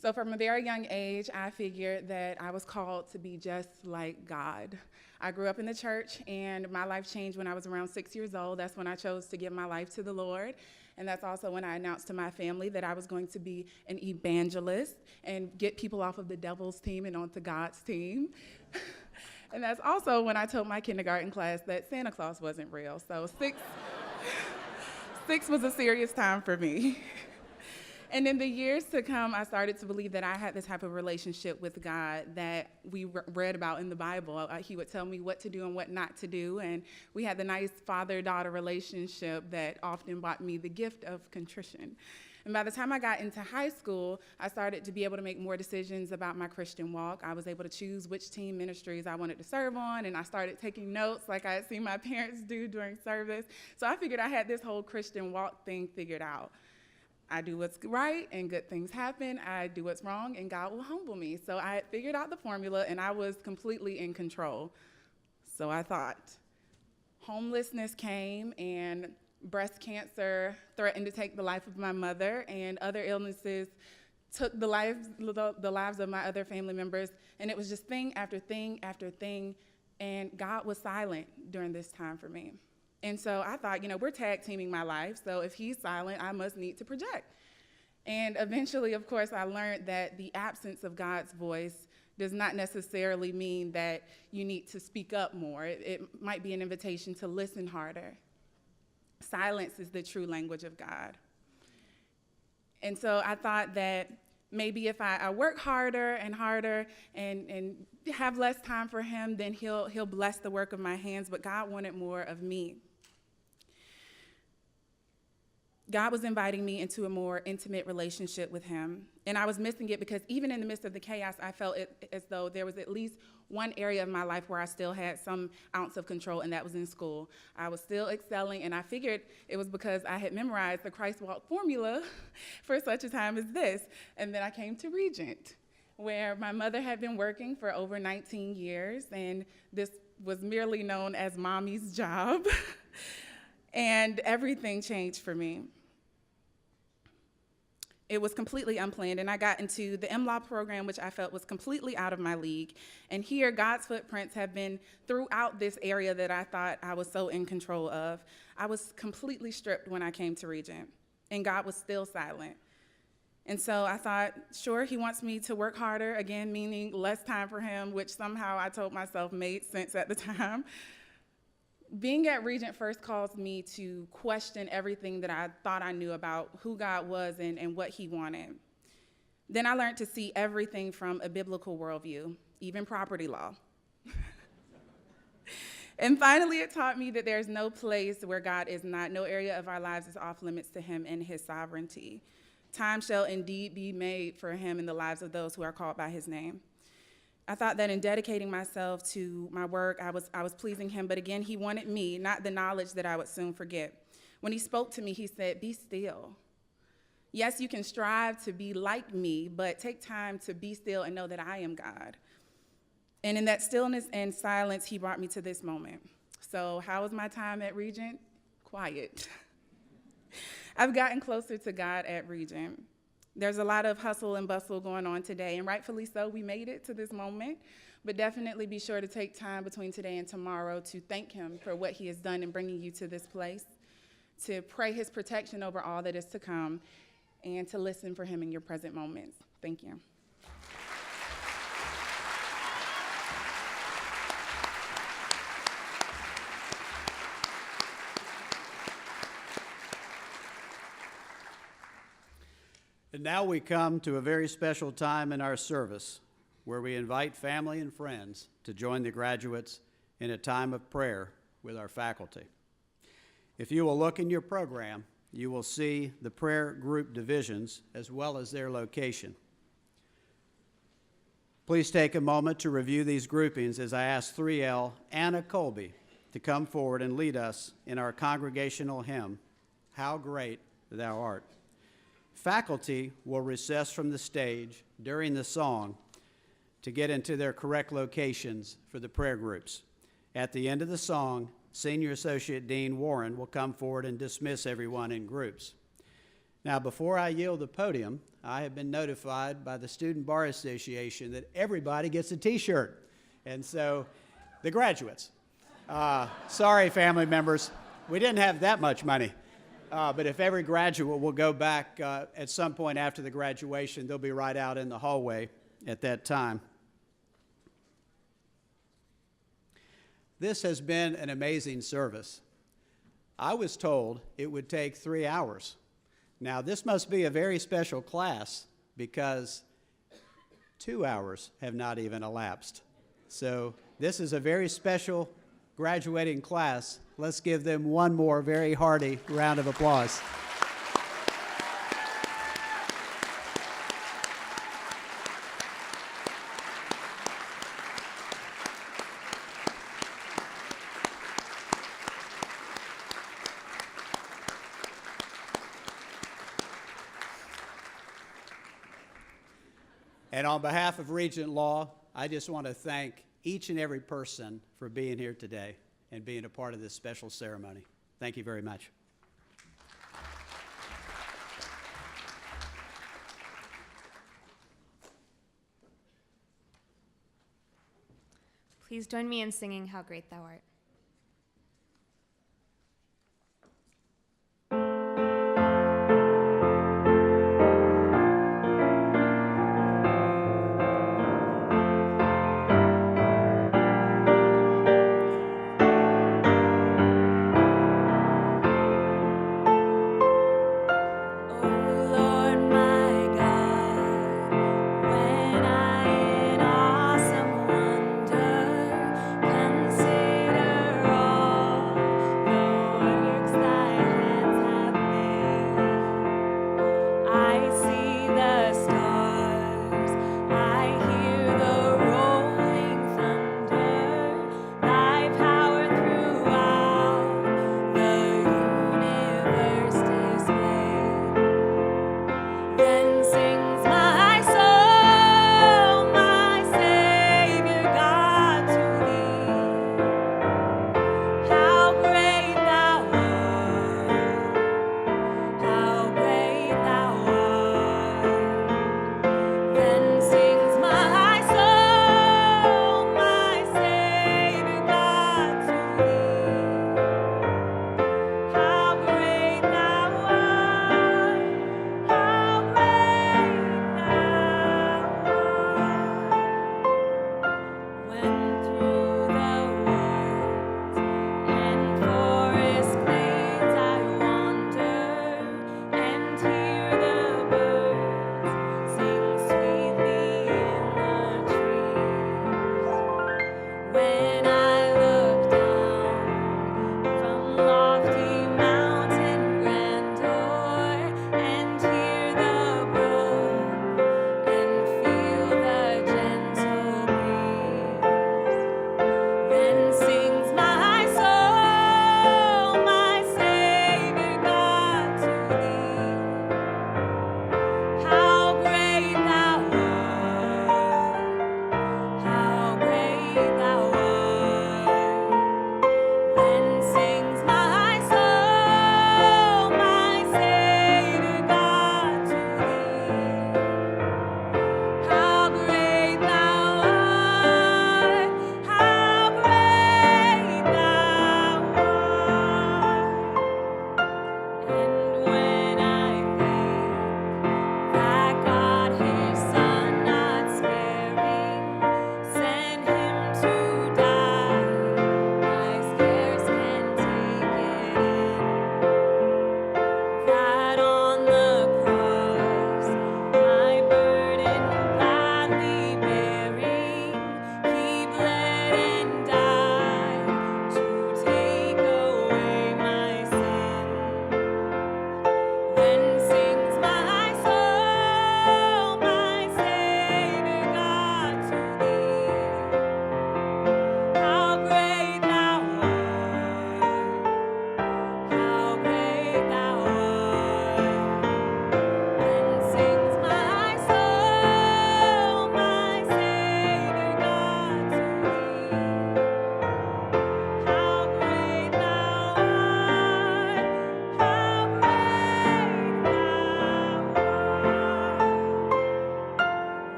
So from a very young age, I figured that I was called to be just like God. I grew up in the church, and my life changed when I was around 6 years old. That's when I chose to give my life to the Lord. And that's also when I announced to my family that I was going to be an evangelist and get people off of the devil's team and onto God's team. And that's also when I told my kindergarten class that Santa Claus wasn't real. So six was a serious time for me. And in the years to come, I started to believe that I had this type of relationship with God that we read about in the Bible. He would tell me what to do and what not to do, and we had the nice father-daughter relationship that often brought me the gift of contrition. And by the time I got into high school, I started to be able to make more decisions about my Christian walk. I was able to choose which team ministries I wanted to serve on, and I started taking notes like I had seen my parents do during service. So I figured I had this whole Christian walk thing figured out. I do what's right and good things happen. I do what's wrong and God will humble me. So I had figured out the formula and I was completely in control. So I thought. Homelessness came and breast cancer threatened to take the life of my mother, and other illnesses took the lives of my other family members. And it was just thing after thing after thing. And God was silent during this time for me. And so I thought, we're tag teaming my life, so if he's silent, I must need to project. And eventually, of course, I learned that the absence of God's voice does not necessarily mean that you need to speak up more. It might be an invitation to listen harder. Silence is the true language of God. And so I thought that maybe if I work harder and harder and have less time for him, then he'll bless the work of my hands, but God wanted more of me. God was inviting me into a more intimate relationship with him, and I was missing it because even in the midst of the chaos, I felt as though there was at least one area of my life where I still had some ounce of control, and that was in school. I was still excelling, and I figured it was because I had memorized the Christ Walk formula for such a time as this, and then I came to Regent. where my mother had been working for over 19 years, and this was merely known as mommy's job. And everything changed for me. It was completely unplanned, and I got into the M-Law program, which I felt was completely out of my league. And here, God's footprints have been throughout this area that I thought I was so in control of. I was completely stripped when I came to Regent, and God was still silent. And so I thought, sure, he wants me to work harder, again, meaning less time for him, which somehow I told myself made sense at the time. Being at Regent first caused me to question everything that I thought I knew about who God was and what he wanted. Then I learned to see everything from a biblical worldview, even property law. And finally, it taught me that there's no place where God is not, no area of our lives is off limits to him and his sovereignty. Time shall indeed be made for him in the lives of those who are called by his name. I thought that in dedicating myself to my work, I was pleasing him, but again, he wanted me, not the knowledge that I would soon forget. When he spoke to me, he said, "Be still. Yes, you can strive to be like me, but take time to be still and know that I am God." And in that stillness and silence, he brought me to this moment. So how was my time at Regent? Quiet. I've gotten closer to God at Regent. There's a lot of hustle and bustle going on today, and rightfully so, we made it to this moment, but definitely be sure to take time between today and tomorrow to thank him for what he has done in bringing you to this place, to pray his protection over all that is to come, and to listen for him in your present moments. Thank you. And now we come to a very special time in our service where we invite family and friends to join the graduates in a time of prayer with our faculty. If you will look in your program, you will see the prayer group divisions as well as their location. Please take a moment to review these groupings as I ask 3L Anna Colby to come forward and lead us in our congregational hymn, "How Great Thou Art." Faculty will recess from the stage during the song to get into their correct locations for the prayer groups. At the end of the song, Senior Associate Dean Warren will come forward and dismiss everyone in groups. Now, before I yield the podium, I have been notified by the Student Bar Association that everybody gets a T-shirt. And so, the graduates. Sorry, family members, we didn't have that much money. But if every graduate will go back at some point after the graduation, they'll be right out in the hallway at that time. This has been an amazing service. I was told it would take 3 hours. Now, this must be a very special class because 2 hours have not even elapsed. So this is a very special graduating class. Let's give them one more very hearty round of applause. And on behalf of Regent Law, I just want to thank each and every person for being here today and being a part of this special ceremony. Thank you very much. Please join me in singing How Great Thou Art. When I in awesome wonder consider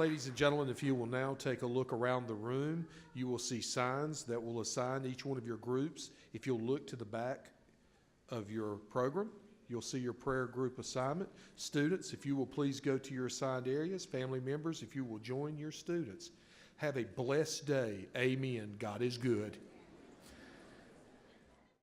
ladies and gentlemen, if you will now take a look around the room, you will see signs that will assign each one of your groups. If you'll look to the back of your program, you'll see your prayer group assignment. Students, if you will please go to your assigned areas. Family members, if you will join your students. Have a blessed day. Amen. God is good.